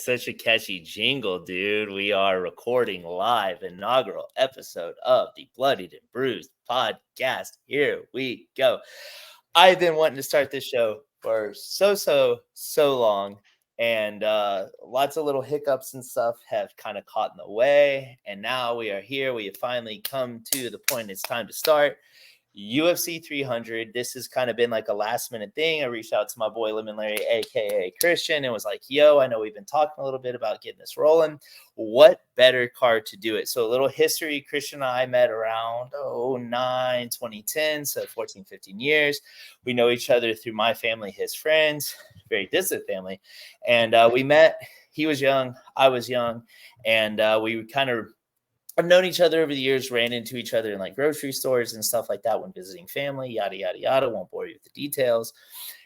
such a catchy jingle, dude. We are recording live inaugural episode of the Bloodied and Bruised Podcast. Here we go. I've been wanting to start this show for so long, and lots of little hiccups and stuff have kind of caught in the way. And now we are here. We have finally come to the point it's time to start. UFC 300. This has kind of been like a last minute thing. I reached out to my boy Lemon Larry, aka Kristian, and was like, yo, I know we've been talking a little bit about getting this rolling. What better card to do it? So a little history. Kristian and I met around 2010, so 14, 15 years. We know each other through my family, his friends, very distant family. And we met. He was young, I was young, and we kind of I've known each other over the years, ran into each other in like grocery stores and stuff like that when visiting family, yada, yada, yada. Won't bore you with the details.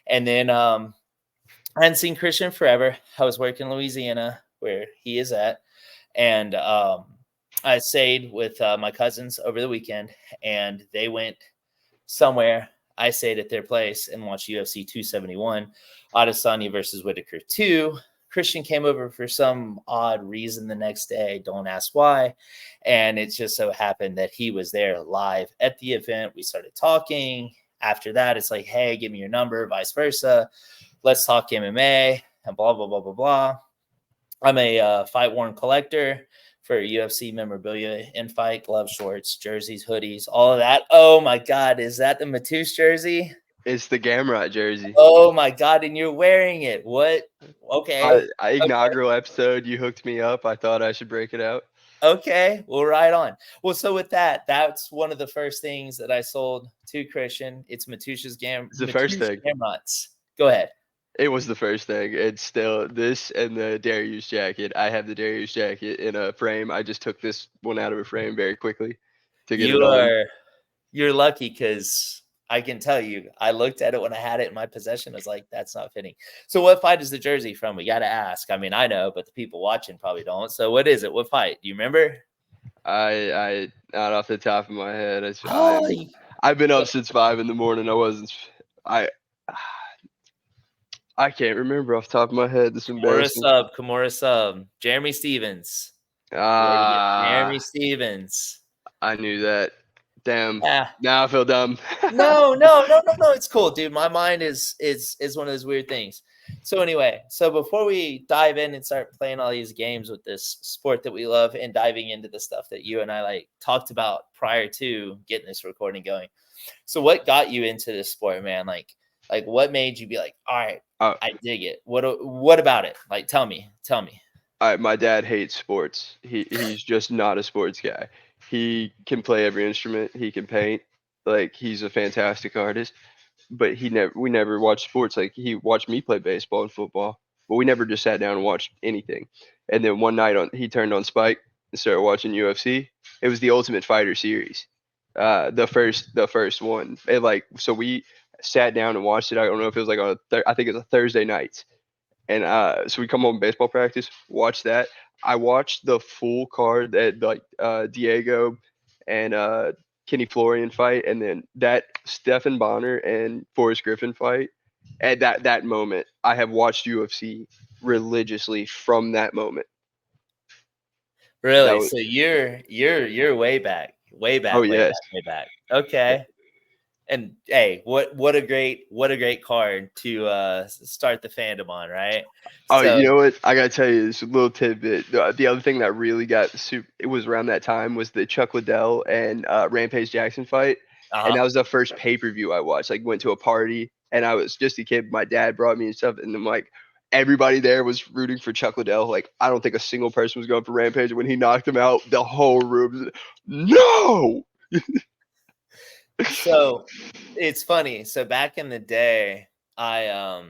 And then I hadn't seen Kristian forever. I was working in Louisiana where he is at. And I stayed with my cousins over the weekend, and they went somewhere. I stayed at their place and watched UFC 271, Adesanya versus Whitaker 2. Kristian came over for some odd reason the next day. Don't ask why. And it just so happened that he was there live at the event. We started talking. After that, it's like, hey, give me your number, vice versa. Let's talk MMA and blah, blah, blah, blah, blah. I'm a fight worn collector for UFC memorabilia, in-fight, gloves, shorts, jerseys, hoodies, all of that. Oh, my God. Is that the Matoush jersey? It's the Garbrandt jersey. Oh, my God. And you're wearing it. What? Okay. Inaugural episode, you hooked me up. I thought I should break it out. Okay. Well, right on. Well, so with that, that's one of the first things that I sold to Kristian. It's Matoush's It's the first thing. Gamrots. Go ahead. It was the first thing. It's still this and the Darius jacket. I have the Darius jacket in a frame. I just took this one out of a frame very quickly to get it on. You're lucky because I can tell you, I looked at it when I had it in my possession. I was like, that's not fitting. So what fight is the jersey from? We got to ask. I mean, I know, but the people watching probably don't. So what is it? What fight? Do you remember? I not off the top of my head. I've been up since 5 a.m. I can't remember off the top of my head. This is embarrassing. Kimura sub. Jeremy Stevens. Jeremy Stevens. I knew that. Damn. Yeah. Now I feel dumb. No. It's cool, dude. My mind is one of those weird things. So anyway, before we dive in and start playing all these games with this sport that we love and diving into the stuff that you and I like talked about prior to getting this recording going. So what got you into this sport, man? Like what made you be like, all right, I dig it. What about it? Like, tell me. All right, my dad hates sports. He's just not a sports guy. He can play every instrument. He can paint. Like, he's a fantastic artist. But we never watched sports. Like, he watched me play baseball and football. But we never just sat down and watched anything. And then one night he turned on Spike and started watching UFC. It was the Ultimate Fighter series, the first one. So we sat down and watched it. I don't know if it was like I think it's a Thursday night. And so we come home baseball practice, watch that. I watched the full card that Diego and Kenny Florian fight, and then that Stephan Bonner and Forrest Griffin fight. At that moment, I have watched UFC religiously from that moment. Really? So you're way back. Oh, yes. Way back. Okay. And hey, what a great card to start the fandom on, right? Oh, you know what? I gotta tell you this little tidbit. The other thing that really it was around that time was the Chuck Liddell and Rampage Jackson fight, and that was the first pay-per-view I watched. Like, went to a party, and I was just a kid. My dad brought me and stuff, and I'm like, everybody there was rooting for Chuck Liddell. Like, I don't think a single person was going for Rampage. When he knocked him out, the whole room was, no. So it's funny. So back in the day, I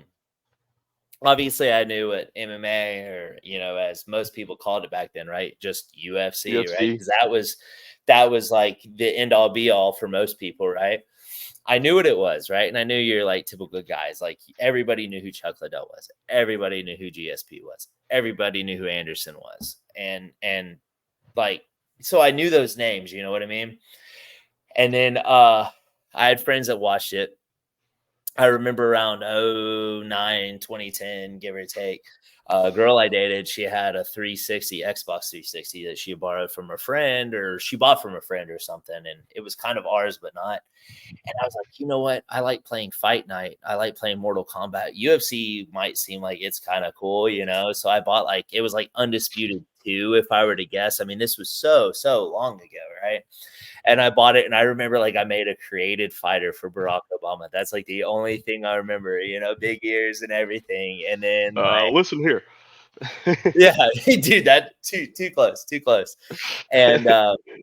obviously I knew what MMA, or as most people called it back then, right? Just UFC. Right? Because that was like the end all be all for most people, right? I knew what it was, right? And I knew you're like typical guys. Like, everybody knew who Chuck Liddell was. Everybody knew who GSP was. Everybody knew who Anderson was. And like, so I knew those names, you know what I mean? And then I had friends that watched it. I remember around 2010, give or take, a girl I dated, she had a 360, Xbox 360 that she borrowed from her friend, or she bought from a friend or something. And it was kind of ours, but not. And I was like, you know what? I like playing Fight Night. I like playing Mortal Kombat. UFC might seem like it's kind of cool, So I bought it was like Undisputed 2, if I were to guess. I mean, this was so long ago, right? And I bought it, and I remember I made a created fighter for Barack Obama. That's the only thing I remember, big ears and everything. And then Listen here. yeah, dude, that too close. And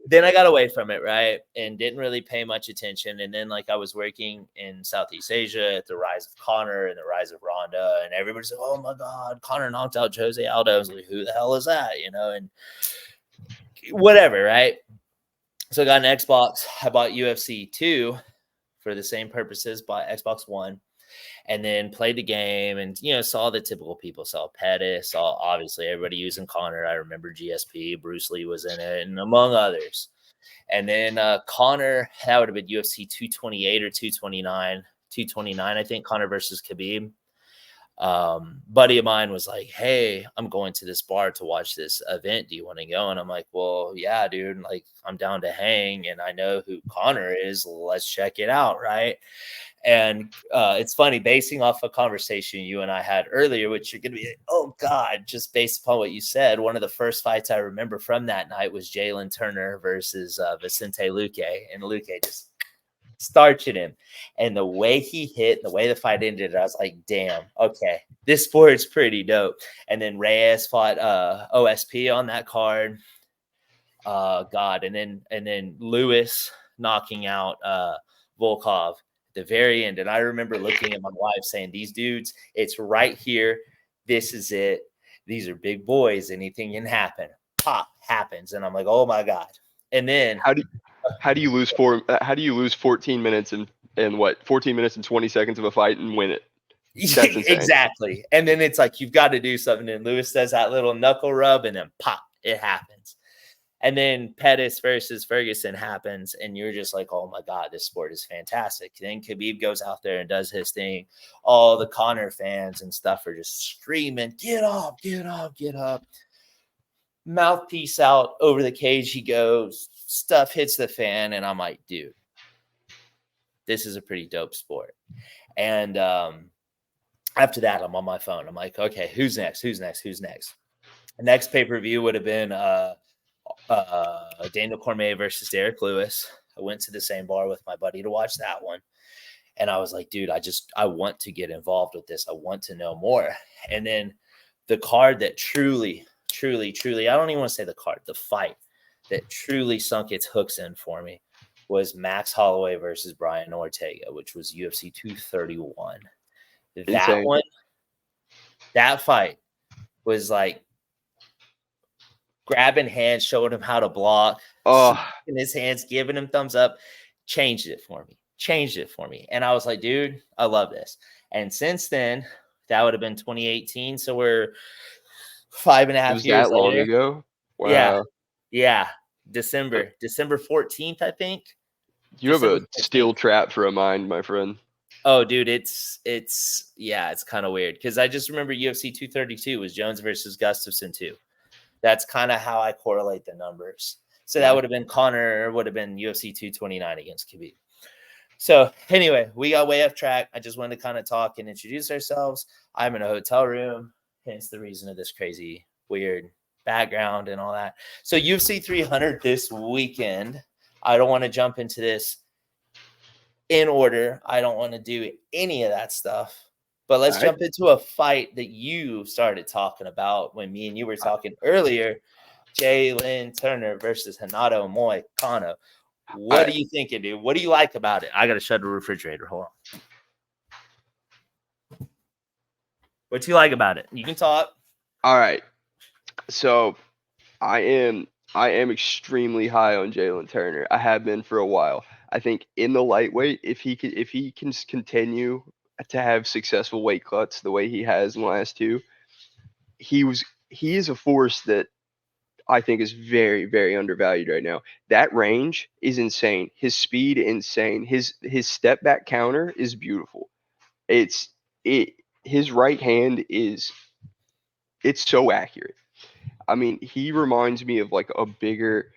then I got away from it, right? And didn't really pay much attention. And then I was working in Southeast Asia at the rise of Conor and the rise of Ronda, and everybody's like, "Oh my God, Conor knocked out Jose Aldo." I was like, "Who the hell is that?" And whatever, right? So I got an Xbox. I bought UFC 2 for the same purposes, bought Xbox One, and then played the game and, saw the typical people, saw Pettis, saw obviously everybody using Conor. I remember GSP, Bruce Lee was in it, and among others. And then Conor, that would have been UFC 228 or 229, 229, I think, Conor versus Khabib. Buddy of mine was like, "Hey, I'm going to this bar to watch this event. Do you want to go?" And I'm like, "Well, yeah, dude, I'm down to hang, and I know who Conor is. Let's check it out." Right. And it's funny, basing off a conversation you and I had earlier, which you're going to be like, "Oh God," just based upon what you said. One of the first fights I remember from that night was Jalen Turner versus Vicente Luque, and Luque just starching him. And the way he hit, the way the fight ended, I was like, damn, okay, this sport's pretty dope. And then Reyes fought OSP on that card. God, and then Lewis knocking out Volkov at the very end. And I remember looking at my wife saying, "These dudes, it's right here. This is it. These are big boys. Anything can happen." Pop happens. And I'm like, "Oh my God." And then how do you lose 14 minutes and what 14 minutes and 20 seconds of a fight and win it? That's insane. Exactly. And then it's like, you've got to do something. And Lewis does that little knuckle rub, and then pop, it happens. And then Pettis versus Ferguson happens, and you're just like, "Oh my God, this sport is fantastic." Then Khabib goes out there and does his thing. All the Conor fans and stuff are just screaming, "Get up, get up, get up." Mouthpiece out over the cage he goes. Stuff hits the fan, and I'm like, dude, this is a pretty dope sport. And after that, I'm on my phone. I'm like, okay, who's next? The next pay-per-view would have been Daniel Cormier versus Derek Lewis. I went to the same bar with my buddy to watch that one. And I was like, dude, I want to get involved with this. I want to know more. And then the card that truly, I don't even want to say the card, the fight that truly sunk its hooks in for me was Max Holloway versus Brian Ortega, which was UFC 231. That one, that fight was like grabbing hands, showing him how to block, in his hands, giving him thumbs up, changed it for me. And I was like, dude, I love this. And since then, that would have been 2018. So we're 5.5 years that long later. ago? Wow. Yeah. December 14th, I think. You have a steel trap for a mind, my friend. Oh, dude, it's kind of weird because I just remember UFC 232 was Jones versus Gustafsson too. That's kind of how I correlate the numbers. So that would have been Conor, would have been UFC 229 against Khabib. So anyway, we got way off track. I just wanted to kind of talk and introduce ourselves. I'm in a hotel room, hence the reason of this crazy, weird background and all that. So UFC 300 this weekend. I don't want to jump into this in order. I don't want to do any of that stuff. But let's jump into a fight that you started talking about when me and you were talking earlier. Jalen Turner versus Renato Moicano. What are you thinking, dude? What do you like about it? I got to shut the refrigerator. Hold on. What do you like about it? You can talk. All right. So I am extremely high on Jalen Turner. I have been for a while. I think in the lightweight, if he can continue to have successful weight cuts the way he has in the last two, he is a force that I think is very, very undervalued right now. That range is insane. His speed, insane. His step back counter is beautiful. His right hand it's so accurate. I mean, he reminds me of like a bigger.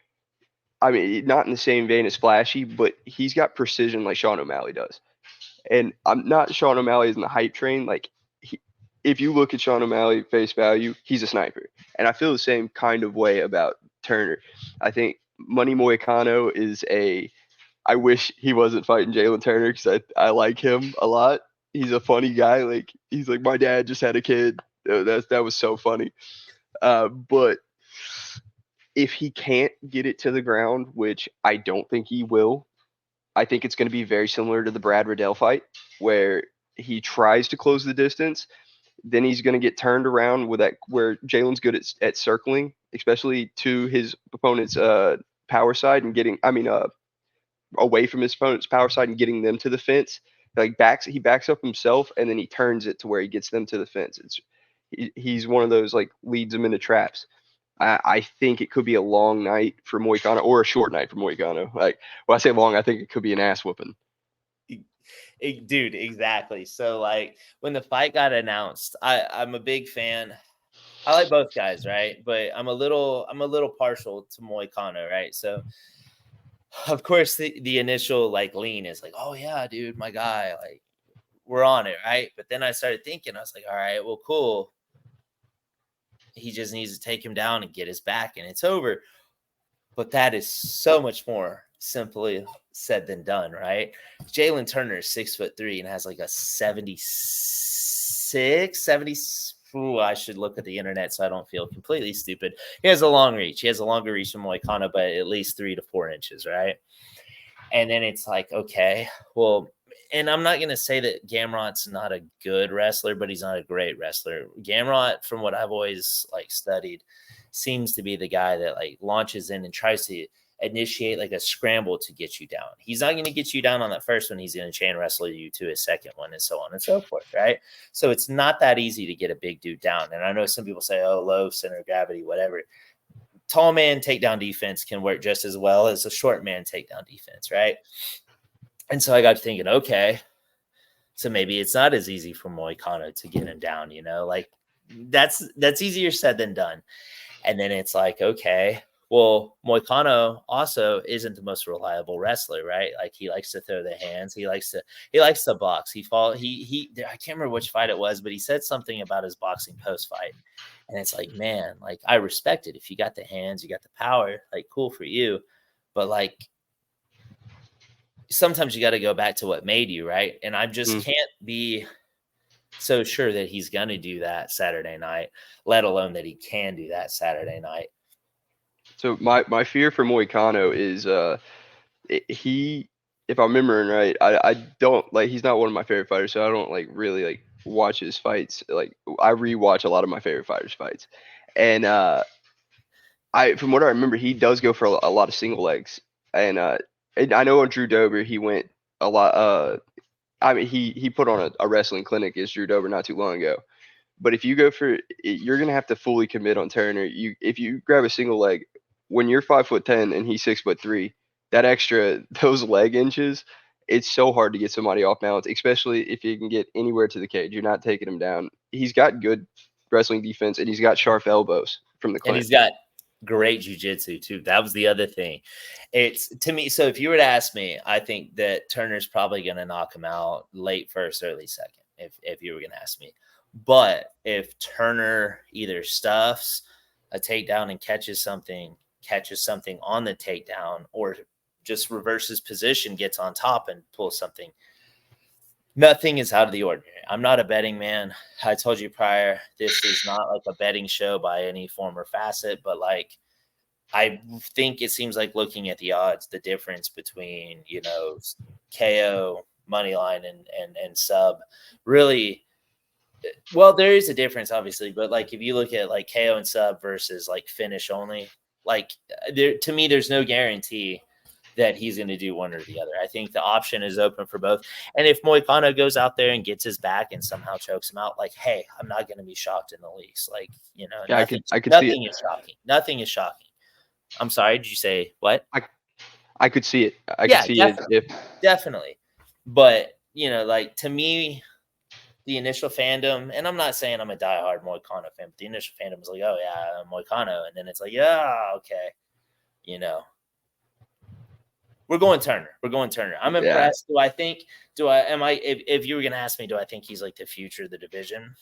I mean, not in the same vein as Flashy, but he's got precision like Sean O'Malley does. And I'm not Sean O'Malley is in the hype train. Like, if you look at Sean O'Malley face value, he's a sniper. And I feel the same kind of way about Turner. I think Money Moicano is I wish he wasn't fighting Jalen Turner because I like him a lot. He's a funny guy. Like, he's like, my dad just had a kid. That was so funny. But if he can't get it to the ground, which I don't think he will, I think it's going to be very similar to the Brad Riddell fight, where he tries to close the distance, then he's going to get turned around with that, where Jalen's good at circling, especially to his opponent's power side and away from his opponent's power side and getting them to the fence. Like he backs up himself and then he turns it to where he gets them to the fence. He's one of those, like, leads them into traps. I think it could be a long night for Moicano, or a short night for Moicano. Like, when I say long, I think it could be an ass whooping. Dude, exactly. So, like, when the fight got announced, I'm a big fan. I like both guys, right? But I'm a little partial to Moicano, right? So, of course, the initial like lean is like, oh yeah, dude, my guy, like, we're on it, right? But then I started thinking, I was like, all right, well, cool. He just needs to take him down and get his back, and it's over. But that is so much more simply said than done, right? Jalen Turner is 6'3" and has like a 76, 70. Ooh, I should look at the internet so I don't feel completely stupid. He has a long reach. He has a longer reach than Moicano, but at least 3 to 4 inches, right? And then it's like, okay, well, and I'm not going to say that Gamrot's not a good wrestler, but he's not a great wrestler. Gamrot, from what I've always like studied, seems to be the guy that like launches in and tries to initiate like a scramble to get you down. He's not going to get you down on that first one. He's going to chain wrestle you to his second one, and so on and so forth, right? So it's not that easy to get a big dude down. And I know some people say, oh, low center of gravity, whatever. Tall man takedown defense can work just as well as a short man takedown defense, right? And so I got thinking, okay, so maybe it's not as easy for Moicano to get him down, you know, like that's easier said than done. And then it's like, okay, well, Moicano also isn't the most reliable wrestler, right? Like, he likes to throw the hands. He likes to box. I can't remember which fight it was, but he said something about his boxing post fight. And it's like, man, like, I respect it. If you got the hands, you got the power, like, cool for you. But like, sometimes you got to go back to what made you, right? And I just can't be so sure that he's going to do that Saturday night, let alone that he can do that Saturday night. So my fear for Moicano is if I'm remembering right, I don't like, he's not one of my favorite fighters, so I don't like really like watch his fights. Like, I rewatch a lot of my favorite fighters' fights, and from what I remember, he does go for a lot of single legs, and I know on Drew Dober he went a lot. I mean, he put on a wrestling clinic against Drew Dober not too long ago. But if you go for it, you're gonna have to fully commit on Turner. If you grab a single leg, when you're 5'10" and he's 6'3", those leg inches, it's so hard to get somebody off balance, especially if you can get anywhere to the cage. You're not taking him down. He's got good wrestling defense, and he's got sharp elbows from the clinic. And he's got great jiu-jitsu too. That was the other thing. It's, to me, so if you were to ask me, I think that Turner's probably going to knock him out late first, early second, if you were going to ask me. But if Turner either stuffs a takedown and catches something on the takedown, or just reverses position, gets on top and pulls something, nothing is out of the ordinary. I'm not a betting man. I told you prior, this is not like a betting show by any form or facet, but like, I think it seems like, looking at the odds, the difference between, you know, KO, money line, and sub, really, well, there is a difference, obviously, but like, if you look at like KO and sub versus like finish only, like, to me, there's no guarantee that he's going to do one or the other. I think the option is open for both. And if Moicano goes out there and gets his back and somehow chokes him out, like, hey, I'm not going to be shocked in the least. Like, you know, yeah, nothing is shocking. Nothing is shocking. I'm sorry. Did you say what? I could see it. I could see definitely. it. Definitely. But, you know, like, to me, the initial fandom, and I'm not saying I'm a diehard Moicano fan, but the initial fandom was like, oh yeah, Moicano, and then it's like, yeah, okay, we're going Turner. I'm impressed. If you were gonna ask me, do I think he's like the future of the division?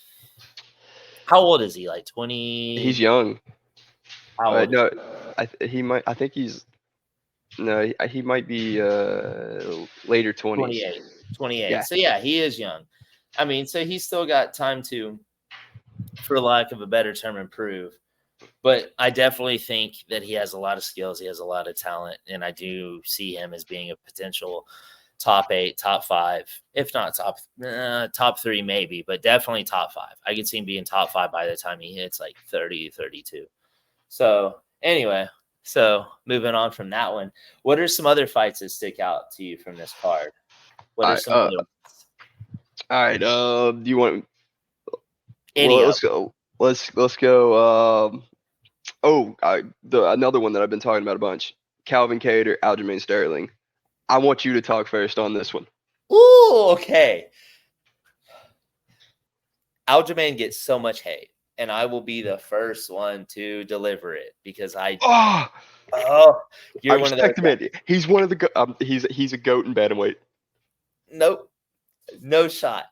How old is he? Like 20? He's young. How old? No, he might. I think he's. No, he might be later 20s. 28. Yeah. So yeah, he is young. I mean, so he's still got time to, for lack of a better term, improve. But I definitely think that he has a lot of skills. He has a lot of talent, and I do see him as being a potential top 8, top 5, if not top 3 maybe, but definitely top 5. I could see him being top 5 by the time he hits like 30, 32. So anyway, moving on from that one, what are some other fights that stick out to you from this card? What are some other ones? All right. Do you want? Let's go. Let's go. Another one that I've been talking about a bunch. Calvin Kattar, Aljamain Sterling. I want you to talk first on this one. Ooh, okay. Aljamain gets so much hate, and I will be the first one to deliver it because you're I one of respect him. He's one of the he's a goat in bantamweight. Nope. No shot.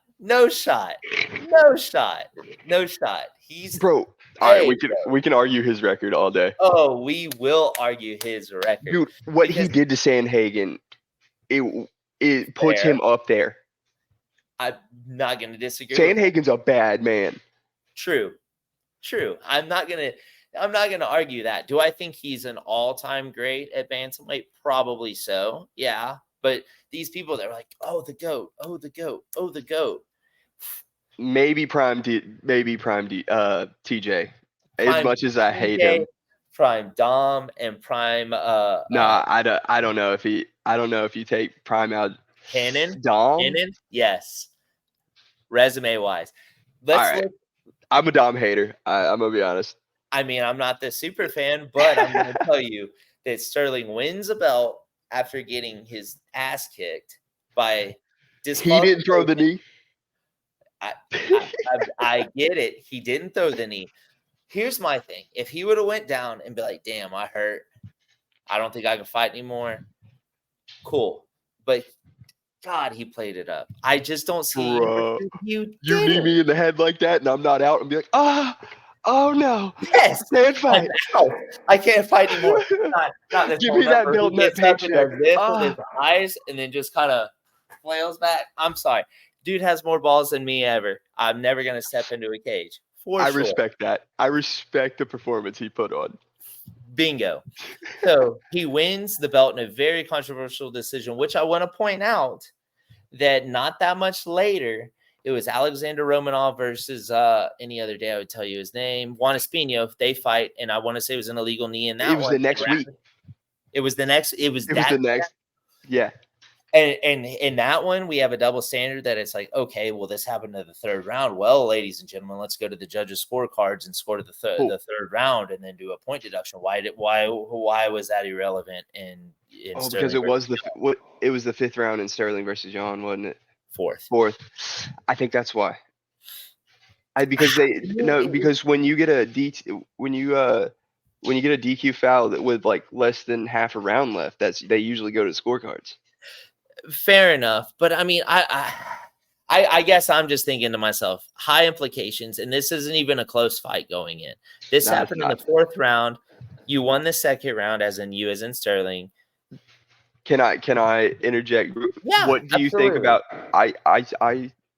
He's bro. All right, we can argue his record all day. Oh, we will argue his record, dude. What he did to Sandhagen, it puts him up there. I'm not going to disagree. Sandhagen's a bad man. True. I'm not going to argue that. Do I think he's an all-time great at bantamweight? Probably so. Yeah. But these people that are like, oh, the GOAT. Maybe prime TJ. As much as I hate him. Prime Dom and prime I don't know if you take prime out Cannon. Dom. Cannon? Yes. Resume wise. I'm a Dom hater. I'm gonna be honest. I mean, I'm not the super fan, but I'm gonna tell you that Sterling wins a belt after getting his ass kicked by He didn't throw the knee. I get it. He didn't throw the knee. Here's my thing. If he would have went down and be like, damn, I hurt. I don't think I can fight anymore. Cool. But God, he played it up. I just don't see you knee me in the head like that and I'm not out and be like, oh no. Yes. Can't fight. I can't fight anymore. Not this. Give me that belt and that paycheck. With his eyes and then just kind of flails back. I'm sorry. Dude has more balls than me ever. I'm never going to step into a cage. I respect that. I respect the performance he put on. Bingo. So he wins the belt in a very controversial decision, which I want to point out that not that much later, it was Alexander Romanov versus any other day I would tell you his name. Juan Espino. They fight, and I want to say it was an illegal knee in that one. It was the next week. It was the next. Yeah. And in that one, we have a double standard that it's like, okay, well, this happened in the third round. Well, ladies and gentlemen, let's go to the judges' scorecards and score to the third round and then do a point deduction. Why was that irrelevant in because it was the fifth round in Sterling versus Zhang, wasn't it? Fourth. I think that's why. Because when you get a DQ foul with like less than half a round left, they usually go to scorecards. Fair enough, but I mean, I guess I'm just thinking to myself, high implications, and this isn't even a close fight going in. This happened in the fourth round. You won the second round, as in Sterling. Can I interject? Yeah. What do you think about? I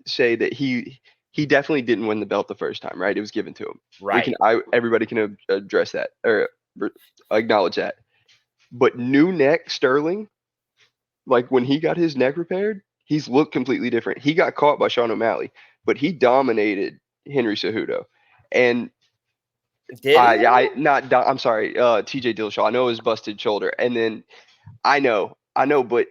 say that he definitely didn't win the belt the first time, right? It was given to him. Right. Everybody can address that or acknowledge that. But new neck Sterling. Like when he got his neck repaired, he's looked completely different. He got caught by Sean O'Malley, but he dominated Henry Cejudo. And I'm sorry, TJ Dillashaw. I know it was busted shoulder. And then I know, but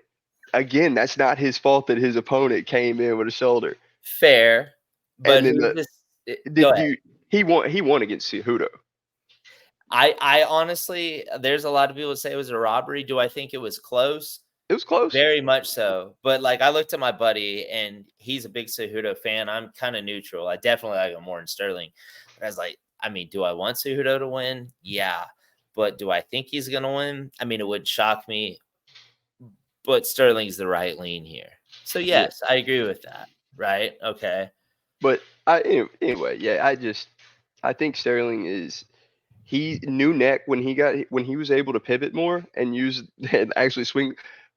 again, that's not his fault that his opponent came in with a shoulder. Fair. But he won against Cejudo. I honestly, there's a lot of people that say it was a robbery. Do I think it was close? It was close. Very much so. But like I looked at my buddy and he's a big Cejudo fan. I'm kind of neutral. I definitely like him more than Sterling. But I was like, I mean, do I want Cejudo to win? Yeah. But do I think he's going to win? I mean, it would shock me. But Sterling's the right lean here. So yes, I agree with that. Right? Okay. But anyway, yeah, I think Sterling is new neck when he was able to pivot more and use and actually swing.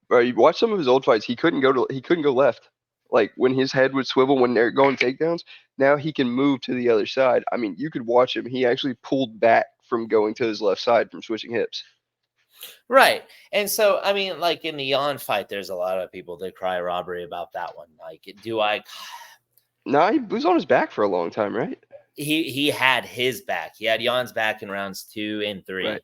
You watch some of his old fights, he couldn't go left. Like when his head would swivel when they're going takedowns, now he can move to the other side. I mean, you could watch him. He actually pulled back from going to his left side from switching hips. Right. And so, I mean, like in the Jan fight, there's a lot of people that cry robbery about that one. Like, No, he was on his back for a long time, right? He had his back. He had Jan's back in rounds 2 and 3. Right.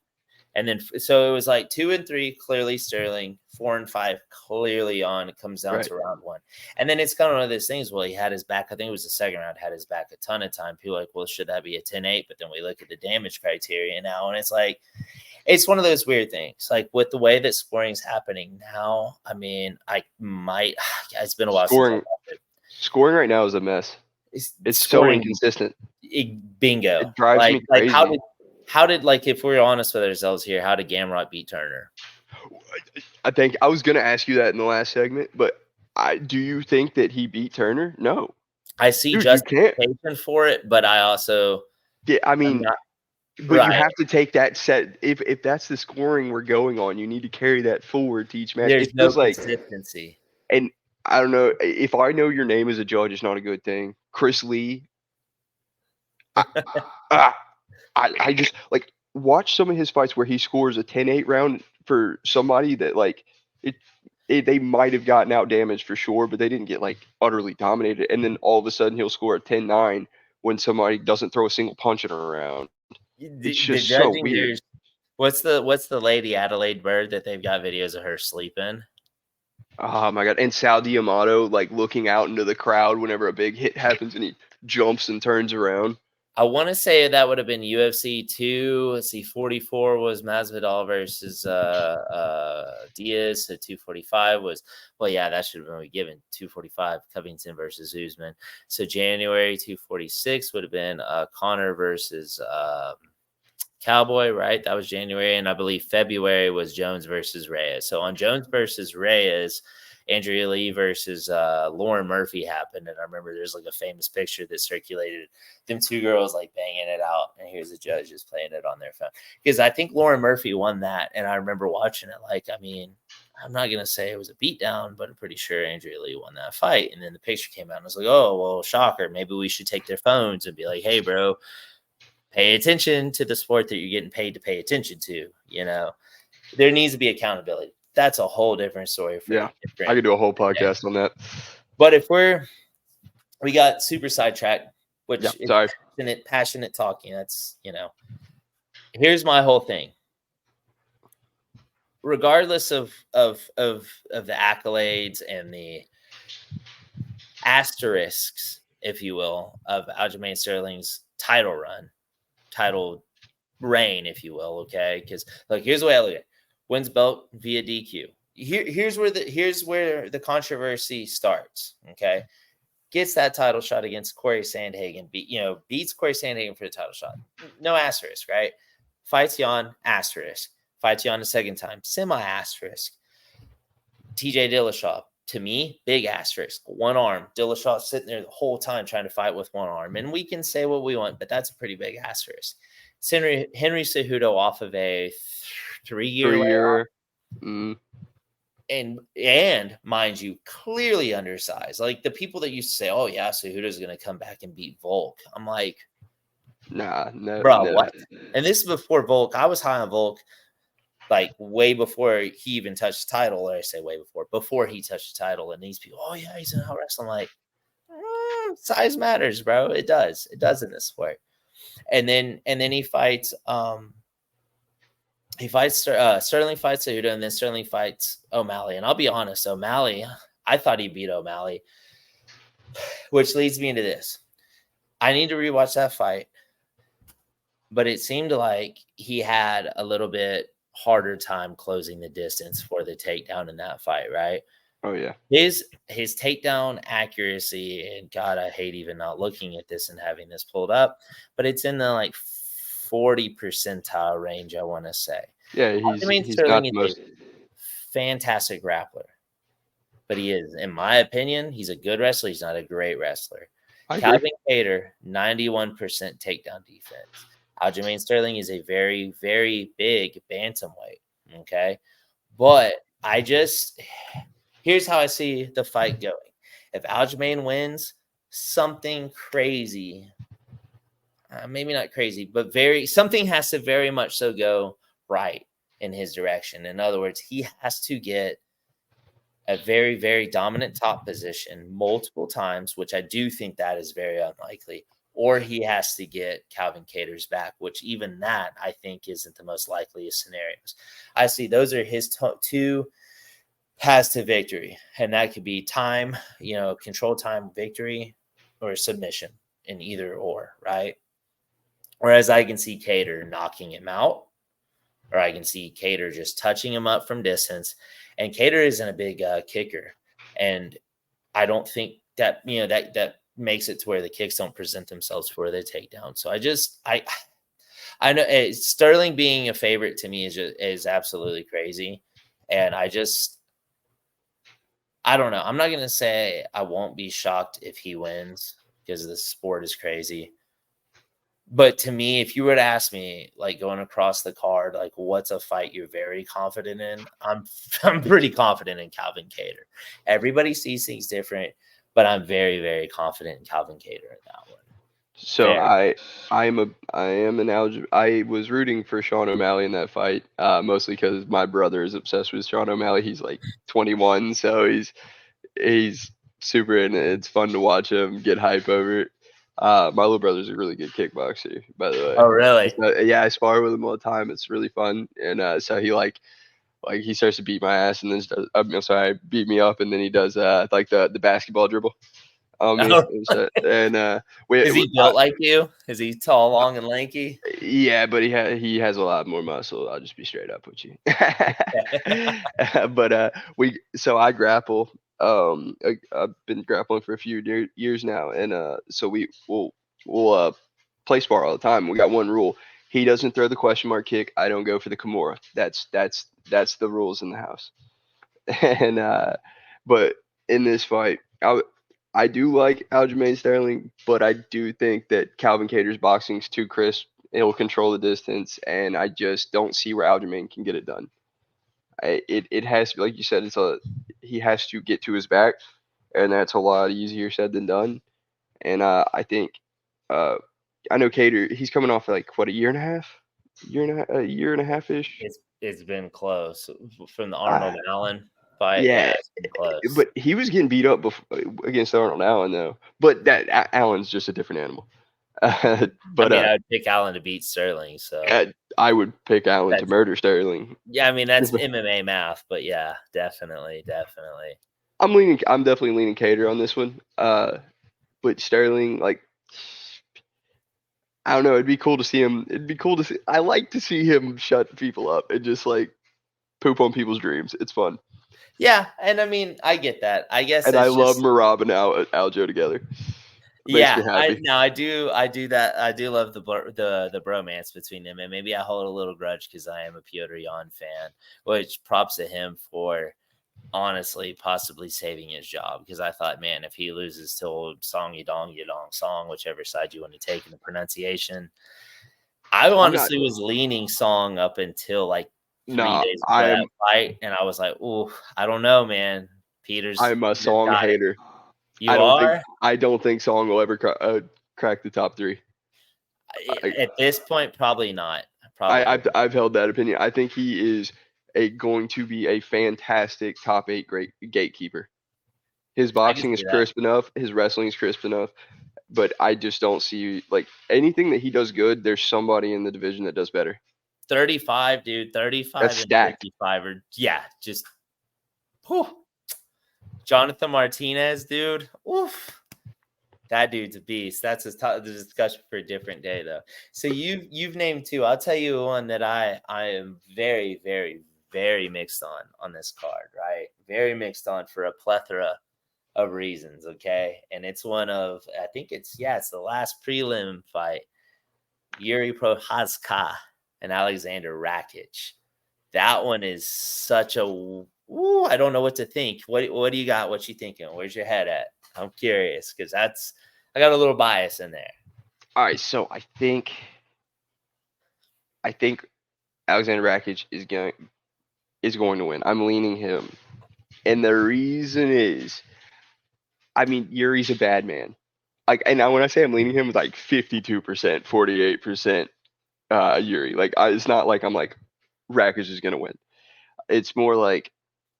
And then, so it was like 2 and 3, clearly Sterling, 4 and 5, clearly Jan. It comes down to round 1. And then it's kind of one of those things. Well, he had his back. I think it was the second round, had his back a ton of time. People are like, well, should that be a 10-8? But then we look at the damage criteria now, and it's like, it's one of those weird things. Like with the way that scoring is happening now, I mean, it's been a while since Scoring right now is a mess. It's so inconsistent. Bingo. It drives me crazy. Like how did like if we're honest with ourselves here, how did Gamrot beat Turner? I think I was gonna ask you that in the last segment, but do you think that he beat Turner? No. I see justification for it, but I also I mean you have to take that set. If that's the scoring we're going on, you need to carry that forward to each match. There's no consistency. And I don't know, if I know your name as a judge, it's not a good thing. Chris Lee. I just like watch some of his fights where he scores a 10-8 round for somebody that like they might have gotten out damaged for sure, but they didn't get like utterly dominated. And then all of a sudden he'll score a 10-9 when somebody doesn't throw a single punch in a round. It's just so weird. What's the lady Adelaide Bird that they've got videos of her sleeping? Oh my god! And Sal D'Amato like looking out into the crowd whenever a big hit happens, and he jumps and turns around. I want to say that would have been UFC 2. Let's see, 44 was Masvidal versus Diaz. So 245 was, well, yeah, that should have been given. 245, Covington versus Usman. So January 246 would have been Conor versus Cowboy, right? That was January. And I believe February was Jones versus Reyes. So on Jones versus Reyes, Andrea Lee versus Lauren Murphy happened. And I remember there's like a famous picture that circulated, them two girls like banging it out. And here's the judges playing it on their phone. Because I think Lauren Murphy won that. And I remember watching it like, I mean, I'm not going to say it was a beatdown, but I'm pretty sure Andrea Lee won that fight. And then the picture came out and I was like, oh, well, shocker. Maybe we should take their phones and be like, hey, bro, pay attention to the sport that you're getting paid to pay attention to. You know, there needs to be accountability. That's a whole different story. I could do a whole podcast on that. But if we got super sidetracked, which is passionate talking. That's, you know, here's my whole thing. Regardless of the accolades and the asterisks, if you will, of Aljamain Sterling's title reign, if you will, okay? Because look, here's the way I look at it. Wins belt via DQ. Here's where the controversy starts. Okay, gets that title shot against Corey Sandhagen. Beats Corey Sandhagen for the title shot. No asterisk, right? Fights Jan, asterisk. Fights Jan a second time, semi asterisk. TJ Dillashaw, to me, big asterisk. One arm. Dillashaw sitting there the whole time trying to fight with one arm, and we can say what we want, but that's a pretty big asterisk. Henry Cejudo off of a 3-year. And mind you, clearly undersized. Like the people that used to say, oh yeah, Cejudo's going to come back and beat Volk. I'm like, nah, no, bro, no. what? And this is before Volk. I was high on Volk like way before he even touched the title. Or I say way before he touched the title. And these people, oh yeah, he's in hell wrestling. I'm like, size matters, bro. It does in this sport. And then he fights Sterling fights Cejudo, and then Sterling fights O'Malley. And I'll be honest, O'Malley, I thought he beat O'Malley, which leads me into this. I need to rewatch that fight, but it seemed like he had a little bit harder time closing the distance for the takedown in that fight, right? Oh yeah. His takedown accuracy, and God, I hate even not looking at this and having this pulled up, but it's in the like 40 percentile range, I want to say. Yeah, he's Sterling not the is most. a fantastic grappler, but he is, in my opinion, he's a good wrestler. He's not a great wrestler. I agree. Calvin Kattar, 91% takedown defense. Aljamain Sterling is a very, very big bantamweight. Okay. But here's how I see the fight going. If Aljamain wins, something crazy, maybe not crazy, but something has to very much so go right in his direction. In other words, he has to get a very, very dominant top position multiple times, which I do think that is very unlikely, or he has to get Calvin Kattar's back, which even that I think isn't the most likely of scenarios. I see those are his two paths to victory, and that could be time, control time victory or submission in either or, right? Whereas I can see Kattar knocking him out, or I can see Kattar just touching him up from distance. And Kattar isn't a big kicker, and I don't think that that makes it to where the kicks don't present themselves for the takedown. So I know Sterling being a favorite to me is absolutely crazy, and I don't know. I'm not gonna say I won't be shocked if he wins because the sport is crazy. But to me, if you were to ask me, like going across the card, like what's a fight you're very confident in, I'm pretty confident in Calvin Kattar. Everybody sees things different, but I'm very, very confident in Calvin Kattar in that one. So I was rooting for Sean O'Malley in that fight, mostly because my brother is obsessed with Sean O'Malley. He's like 21, so he's super in it. It's fun to watch him get hype over it. My little brother's a really good kickboxer, by the way. Oh, really? Yeah, I spar with him all the time. It's really fun, and so he like he starts to beat my ass, and then beat me up, and then he does like the basketball dribble. Is he built like you? Is he tall, long, and lanky? Yeah, but he has a lot more muscle. I'll just be straight up with you. But I grapple. I've been grappling for a few years now, and so we'll play spar all the time. We got one rule: he doesn't throw the question mark kick. I don't go for the Kimura. That's the rules in the house. And but in this fight, I do like Aljamain Sterling, but I do think that Calvin Kattar's boxing's too crisp. He'll control the distance, and I just don't see where Aljamain can get it done. It has to be, like you said, he has to get to his back, and that's a lot easier said than done. And I think I know Kattar. He's coming off like what, a year and a half ish. It's been close from the Arnold Allen fight. Yeah, it's been close. But he was getting beat up against Arnold Allen though. But that Allen's just a different animal. But I would pick Allen to beat Sterling. So I would pick Allen to murder Sterling. Yeah, that's MMA math, but yeah, definitely. I'm definitely leaning Kattar on this one. But Sterling, like, I don't know. It'd be cool to see him. I like to see him shut people up and just like poop on people's dreams. It's fun. Yeah, and I get that. I guess. And I love Merab and Aljo together. Yeah, I do that. I do love the bromance between them, and maybe I hold a little grudge because I am a Petr Yan fan, which props to him for honestly possibly saving his job, because I thought, man, if he loses to old Song Yadong Song, whichever side you want to take in the pronunciation, I honestly was leaning Song up until like 3 days before that fight, and I was like, oh, I don't know, man. I'm a Song hater. I don't think Song will ever crack the top 3. At this point, probably not. I've held that opinion. I think he is going to be a fantastic top 8 great gatekeeper. His boxing is crisp enough. His wrestling is crisp enough. But I just don't see, like, anything that he does good, there's somebody in the division that does better. 35, dude. 35 That's stacked. 55. Just whew. Jonathan Martinez, dude. Oof. That dude's a beast. That's the discussion for a different day, though. So you've named two. I'll tell you one that I am very, very, very mixed on this card, right? Very mixed on for a plethora of reasons, okay? And it's one of, I think it's the last prelim fight. Yuri Procházka and Alexander Rakić. That one is such a I don't know what to think. What do you got? What you thinking? Where's your head at? I'm curious because I got a little bias in there. All right, so I think Alexander Rakić is going to win. I'm leaning him, and the reason is, I mean, Yuri's a bad man. Like, and now when I say I'm leaning him, it's like 52%, 48% Yuri. Like, it's not like I'm like Rakić is going to win. It's more like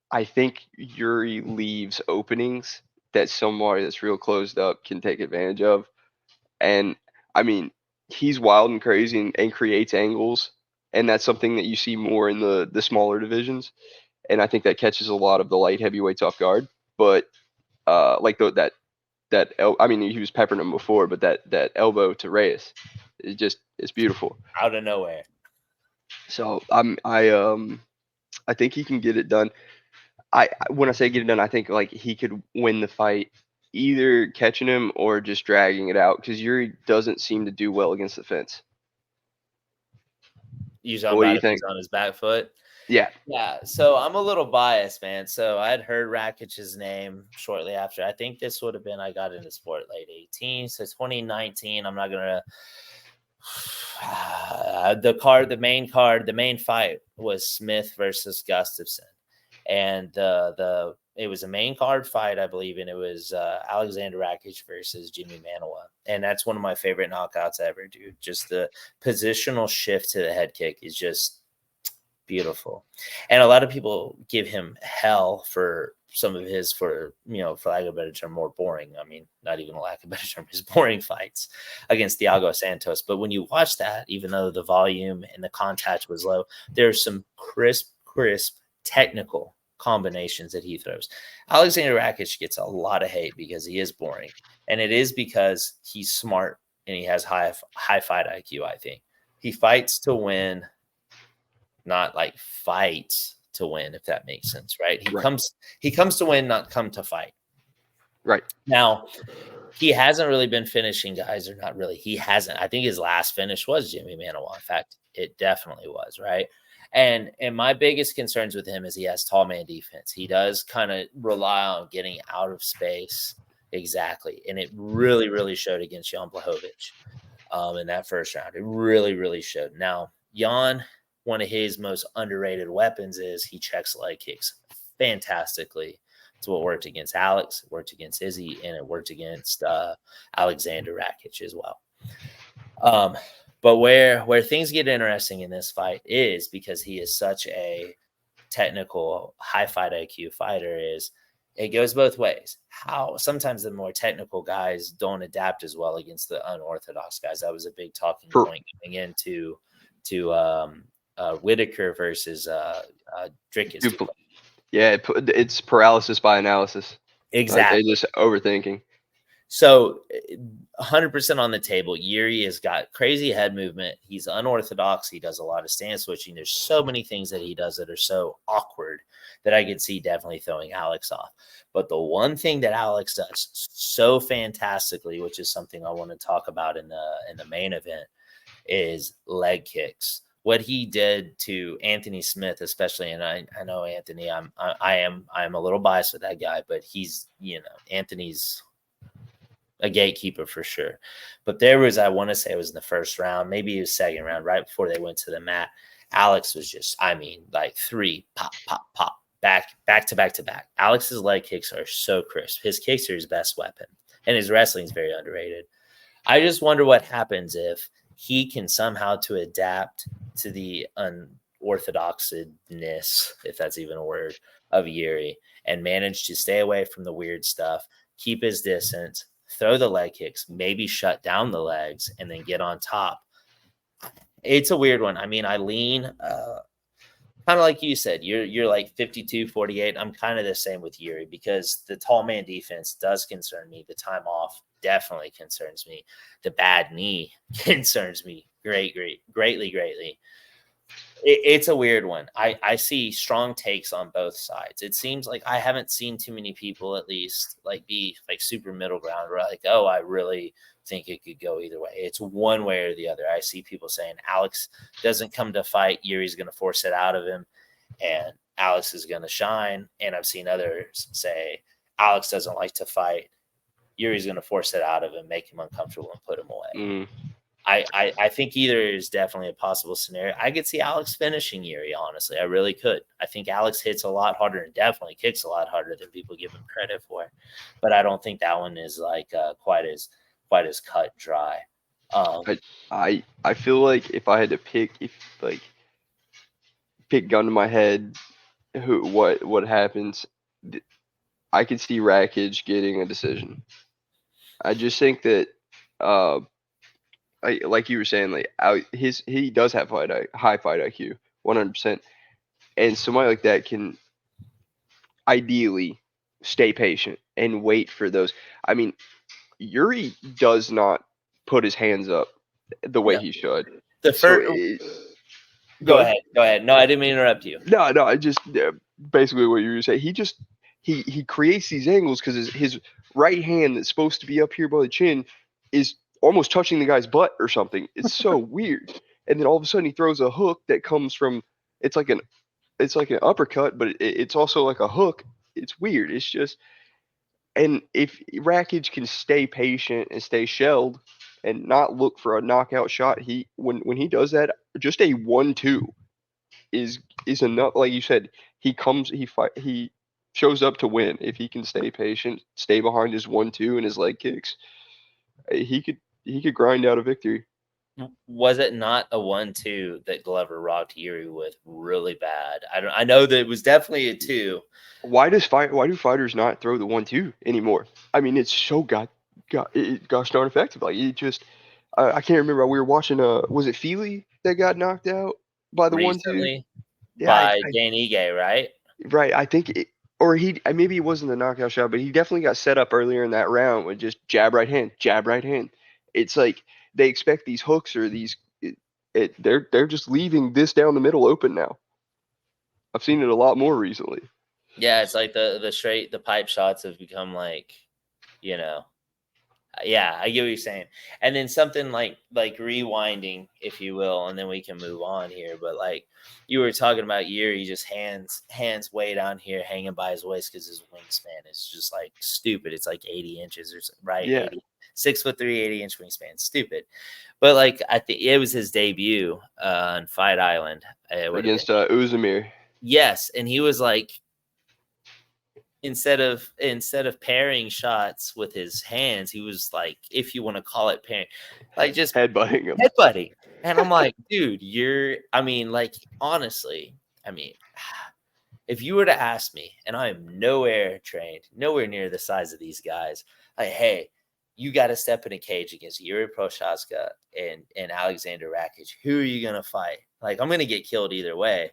I think Yuri leaves openings that somebody that's real closed up can take advantage of. And I mean, he's wild and crazy and creates angles. And that's something that you see more in the smaller divisions. And I think that catches a lot of the light heavyweights off guard. But like I mean, he was peppering him before, but that elbow to Reyes it's beautiful. Out of nowhere. So I think he can get it done. When I say get it done, I think like he could win the fight either catching him or just dragging it out because Yuri doesn't seem to do well against the fence. You talking about if he's on his back foot? Yeah. Yeah. So I'm a little biased, man. So I had heard Rakic's name shortly after. I think this would have been, I got into sport late 18. So 2019, I'm not going to, the main fight was Smith versus Gustafsson. And it was a main card fight, I believe, and it was Alexander Rakić versus Jimmy Manuwa. And that's one of my favorite knockouts ever, dude. Just the positional shift to the head kick is just beautiful. And a lot of people give him hell for some of his, for lack of a better term, more boring. I mean, not even a lack of a better term, his boring fights against Thiago Santos. But when you watch that, even though the volume and the contact was low, there's some crisp, technical combinations that he throws. Alexander Rakić gets a lot of hate because he is boring. And it is because he's smart and he has high fight IQ, I think. He fights to win, not like fights to win, if that makes sense, right? He comes to win, not come to fight. Right. Now, he hasn't really been finishing guys, or not really. He hasn't. I think his last finish was Jimmy Manuwa. In fact, it definitely was, right? And my biggest concerns with him is he has tall man defense. He does kind of rely on getting out of space. Exactly. And it really, really showed against Jan Blachowicz in that first round. It really, really showed. Now, Jan, one of his most underrated weapons is he checks leg kicks fantastically. It's what worked against Alex, it worked against Izzy, and it worked against Alexander Rakić as well. But where things get interesting in this fight is because he is such a technical, high fight IQ fighter, is it goes both ways. How sometimes the more technical guys don't adapt as well against the unorthodox guys. That was a big talking point going into Whitaker versus Dricus. Yeah, it's paralysis by analysis. Exactly. Like they're just overthinking. So 100% on the table. Yuri has got crazy head movement. He's unorthodox. He does a lot of stance switching. There's so many things that he does that are so awkward that I could see definitely throwing Alex off. But the one thing that Alex does so fantastically, which is something I want to talk about in the main event, is leg kicks. What he did to Anthony Smith, especially, and I know Anthony, I'm a little biased with that guy, but he's, Anthony's a gatekeeper for sure. But there was, I want to say it was in the first round, maybe it was second round, right before they went to the mat. Alex was just, like 3 pop, pop, pop, back to back to back. Alex's leg kicks are so crisp. His kicks are his best weapon, and his wrestling is very underrated. I just wonder what happens if he can somehow to adapt to the unorthodoxness, if that's even a word, of Yuri, and manage to stay away from the weird stuff, keep his distance, throw the leg kicks, maybe shut down the legs, and then get on top. It's a weird one. I mean, I lean kind of like you said, you're like 52-48. I'm kind of the same with Yuri because the tall man defense does concern me. The time off definitely concerns me. The bad knee concerns me greatly. It's a weird one. I see strong takes on both sides. It seems like I haven't seen too many people at least like be like super middle ground where like, oh, I really think it could go either way. It's one way or the other. I see people saying Alex doesn't come to fight, Yuri's going to force it out of him, and Alex is going to shine. And I've seen others say Alex doesn't like to fight, Yuri's going to force it out of him, make him uncomfortable, and put him away. I think either is definitely a possible scenario. I could see Alex finishing Yuri, honestly. I really could. I think Alex hits a lot harder and definitely kicks a lot harder than people give him credit for. But I don't think that one is like quite as cut and dry. I feel like if I had to pick gun to my head, what happens, I could see Rakić getting a decision. I just think that like you were saying, like he does have high fight IQ, 100%, and somebody like that can ideally stay patient and wait for those. I mean, Yuri does not put his hands up the way he should. The first. Go ahead. No, I didn't mean to interrupt you. No. I just basically what you were saying. He creates these angles because his right hand that's supposed to be up here by the chin is almost touching the guy's butt or something. It's so weird. And then all of a sudden he throws a hook that comes from. It's like an uppercut, but it's also like a hook. It's weird. It's just. And if Rakić can stay patient and stay shelled and not look for a knockout shot, when he does that, just a 1-2 is enough. Like you said, he shows up to win. If he can stay patient, stay behind his 1-2 and his leg kicks, he could grind out a victory. Was it not a 1-2 that Glover rocked Yuri with really bad? I know that it was definitely a 2. Why do fighters not throw the 1-2 anymore? I mean, it's so gosh darn effective. Like it just, I can't remember. We were watching. Was it Feely that got knocked out by the 1-2? By Dan Ige, right? Right. I think, maybe it wasn't the knockout shot, but he definitely got set up earlier in that round with just jab right hand. It's like they expect these hooks or these. They're just leaving this down the middle open now. I've seen it a lot more recently. Yeah, it's like the pipe shots have become like, yeah, I get what you're saying. And then something like rewinding, if you will, and then we can move on here. But like you were talking about Yuri, just hands way down here hanging by his waist because his wingspan is just like stupid. It's like 80 inches or something, right? Yeah. 6'3", 80-inch wingspan. Stupid. But like I think it was his debut on Fight Island. Against Uzumir. Yes, and he was like, instead of parrying shots with his hands, he was like, if you want to call it parrying, like just headbutting him. And I'm like, dude, honestly, if you were to ask me, and I am nowhere near the size of these guys, like, hey, you got to step in a cage against Yuri Procházka and Alexander Rakić. Who are you gonna fight? Like, I'm gonna get killed either way.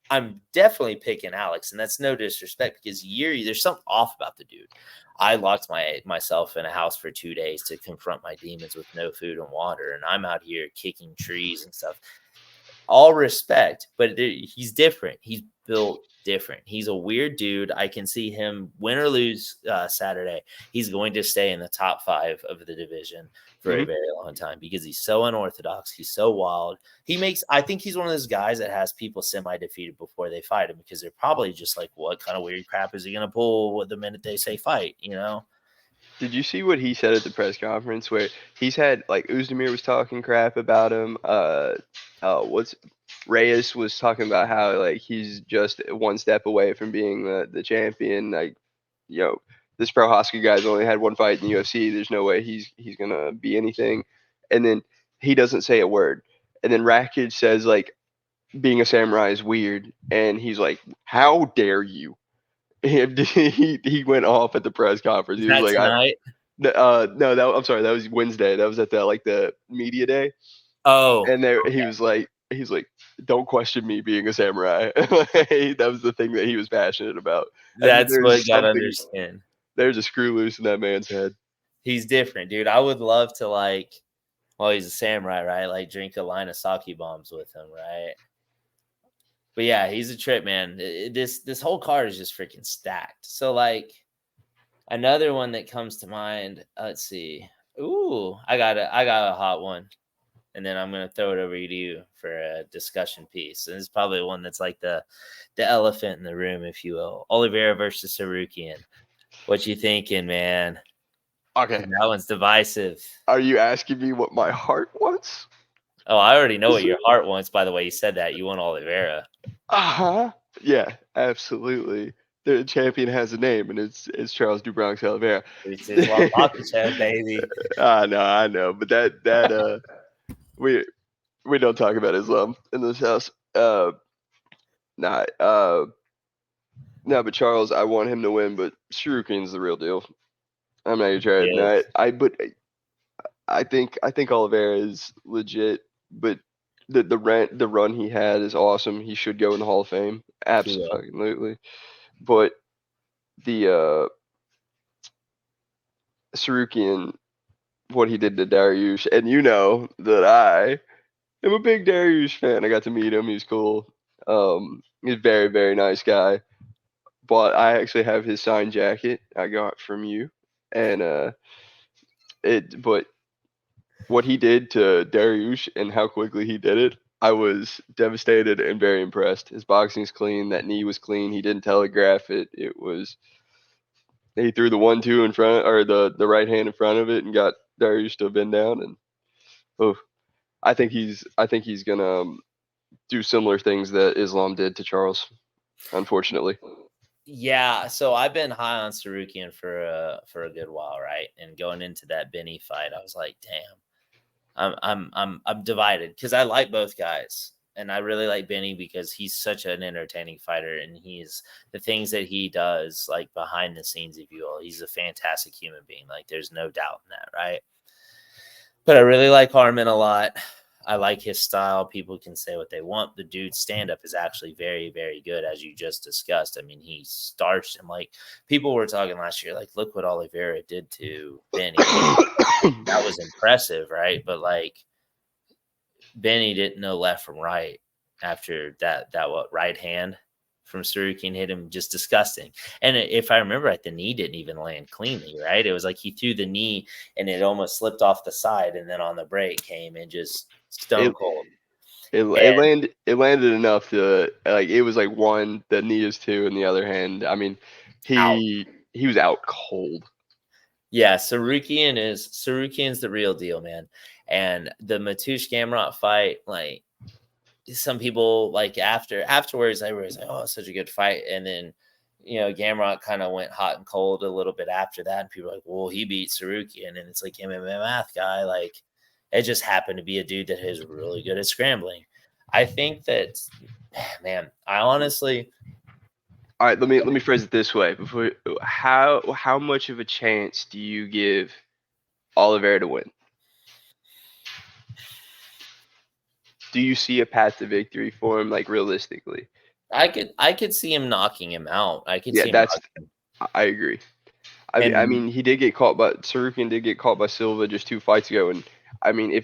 I'm definitely picking Alex, and that's no disrespect because Yuri, there's something off about the dude. I locked myself in a house for 2 days to confront my demons with no food and water, and I'm out here kicking trees and stuff. All respect, but he's different. He's built different. He's a weird dude. I can see him win or lose Saturday. He's going to stay in the top 5 of the division for a very long time because he's so unorthodox. He's so wild. I think he's one of those guys that has people semi-defeated before they fight him because they're probably just like, what kind of weird crap is he going to pull the minute they say fight, Did you see what he said at the press conference where he's had, like, Uzumir was talking crap about him. Reyes was talking about how, like, he's just one step away from being the champion. Like, this Procházka guy's only had one fight in the UFC. There's no way he's going to be anything. And then he doesn't say a word. And then Rakić says, like, being a samurai is weird. And he's like, how dare you? He went off at the press conference. He was like, tonight? No, I'm sorry, that was Wednesday. That was at the media day. Oh, and he was like, he's like, don't question me being a samurai. That was the thing that he was passionate about. That's what you gotta understand. There's a screw loose in that man's head. He's different, dude. I would love to he's a samurai, right? Like drink a line of sake bombs with him, right? But yeah, he's a trip, man. This whole card is just freaking stacked. So another one that comes to mind. Let's see. Ooh, I got a hot one, and then I'm gonna throw it over to you for a discussion piece. And this is probably one that's like the elephant in the room, if you will. Oliveira versus Tsarukyan. What you thinking, man? Okay, that one's divisive. Are you asking me what my heart wants? Oh, I already know what your heart wants. By the way, you said that you want Oliveira. Yeah, absolutely. The champion has a name, and it's Charles do Bronx Oliveira. It's his Lopes, baby. I know, but that we don't talk about Islam in this house. No, but Charles, I want him to win, but Tsarukyan's the real deal. I'm not even trying. Yes. I think Oliveira is legit, but the run he had is awesome. He should go in the Hall of Fame. Absolutely. But the Tsarukyan, what he did to Dariush, and you know that I am a big Dariush fan. I got to meet him. He's cool. He's a very, very nice guy. But I actually have his signed jacket I got from you. And but what he did to Dariush and how quickly he did it, I was devastated and very impressed. His boxing's clean. That knee was clean. He didn't telegraph it. He threw the 1-2 in front, or the right hand in front of it, and got Dariush to bend down. And I think he's gonna do similar things that Islam did to Charles, unfortunately. Yeah, so I've been high on Tsarukyan for a good while, right? And going into that Benny fight, I was like, damn, I'm divided because I like both guys, and I really like Benny because he's such an entertaining fighter, and he's the things that he does like behind the scenes, if you will. He's a fantastic human being. Like there's no doubt in that, right? But I really like Harmon a lot. I like his style. People can say what they want. The dude's stand-up is actually very, very good, as you just discussed. I mean, he starched him. Like, people were talking last year, like, look what Oliveira did to Benny. That was impressive, right? But, like, Benny didn't know left from right after that right hand from Tsarukyan hit him, just disgusting. And if I remember right, the knee didn't even land cleanly, right? It was like he threw the knee and it almost slipped off the side, and then on the break came and just stone cold. It landed enough to, like, it was like one, the knee is two, and the other hand, I mean, he was out cold. Yeah, Tsarukyan's the real deal, man. And the Mateusz Gamrot fight, like, some people, like, afterwards, they were like, oh, it's such a good fight. And then, you know, Gamrot kind of went hot and cold a little bit after that. And people were like, well, he beat Tsarukyan. And it's like, MMA math guy. Like, it just happened to be a dude that is really good at scrambling. I think that, man, I honestly. All right, let me phrase it this way. How much of a chance do you give Oliveira to win? Do you see a path to victory for him, like, realistically? I could see him knocking him out. I agree. I mean, he did get caught, but Tsarukyan did get caught by Silva just 2 fights ago, and I mean,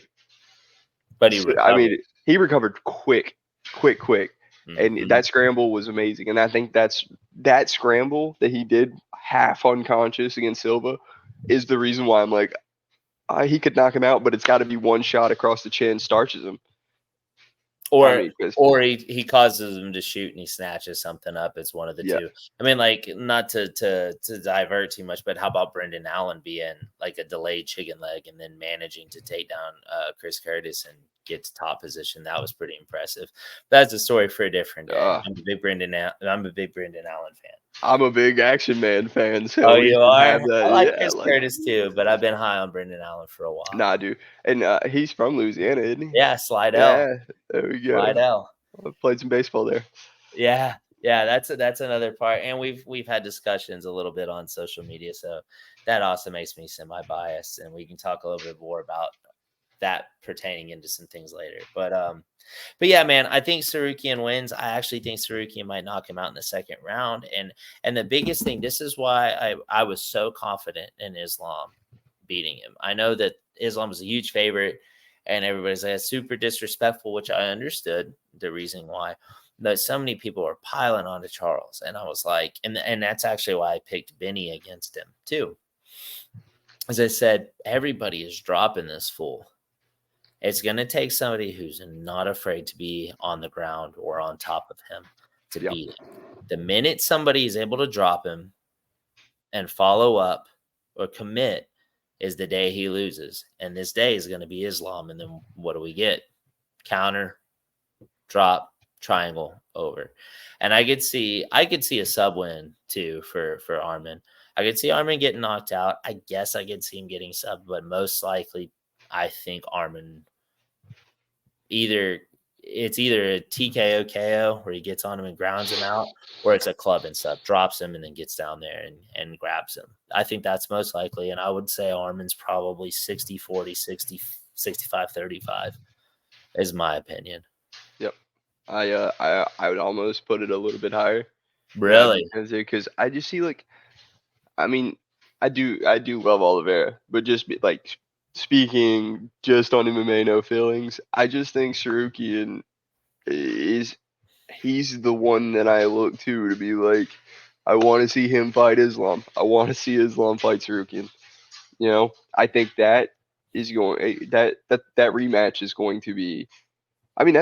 he recovered quick, and that scramble was amazing. And I think that scramble that he did half unconscious against Silva is the reason why I'm like, he could knock him out, but it's got to be one shot across the chin starches him. Or he causes him to shoot and he snatches something up. It's one of the two. I mean, like, not to divert too much, but how about Brendan Allen being like a delayed chicken leg and then managing to take down Chris Curtis and get to top position? That was pretty impressive. That's a story for a different day. I'm a big Brendan Allen fan. I'm a big Action Man fan. So you are? I like Chris Curtis too, but I've been high on Brendan Allen for a while. Nah, dude. And he's from Louisiana, isn't he? Yeah, Slidell. Yeah, there we go. Slidell. I played some baseball there. Yeah, that's another part. And we've had discussions a little bit on social media, so that also makes me semi-biased, and we can talk a little bit more about that pertaining into some things later. But yeah, man, I think Tsarukyan wins. I actually think Tsarukyan might knock him out in the second round. And the biggest thing, this is why I was so confident in Islam beating him. I know that Islam was a huge favorite, and everybody's like super disrespectful, which I understood the reason why. But so many people were piling onto Charles, and I was like, and that's actually why I picked Benny against him too. As I said, everybody is dropping this fool. It's going to take somebody who's not afraid to be on the ground or on top of him to beat him. The minute somebody is able to drop him and follow up or commit is the day he loses. And this day is going to be Islam. And then what do we get? Counter, drop, triangle, over. And I could see a sub win too for Arman. I could see Arman getting knocked out. I guess I could see him getting subbed, but most likely I think Arman it's either a TKO KO where he gets on him and grounds him out, or it's a club and sub, drops him and then gets down there and grabs him. I think that's most likely. And I would say Arman's probably 60-40, 65-35 is my opinion. Yep. I would almost put it a little bit higher. Really? Because I just see I mean, I do love Oliveira, but just speaking just on MMA, no feelings. I just think Tsarukyan he's the one that I look to be like, I want to see him fight Islam. I want to see Islam fight Tsarukyan. I think that is that rematch is going to be. I mean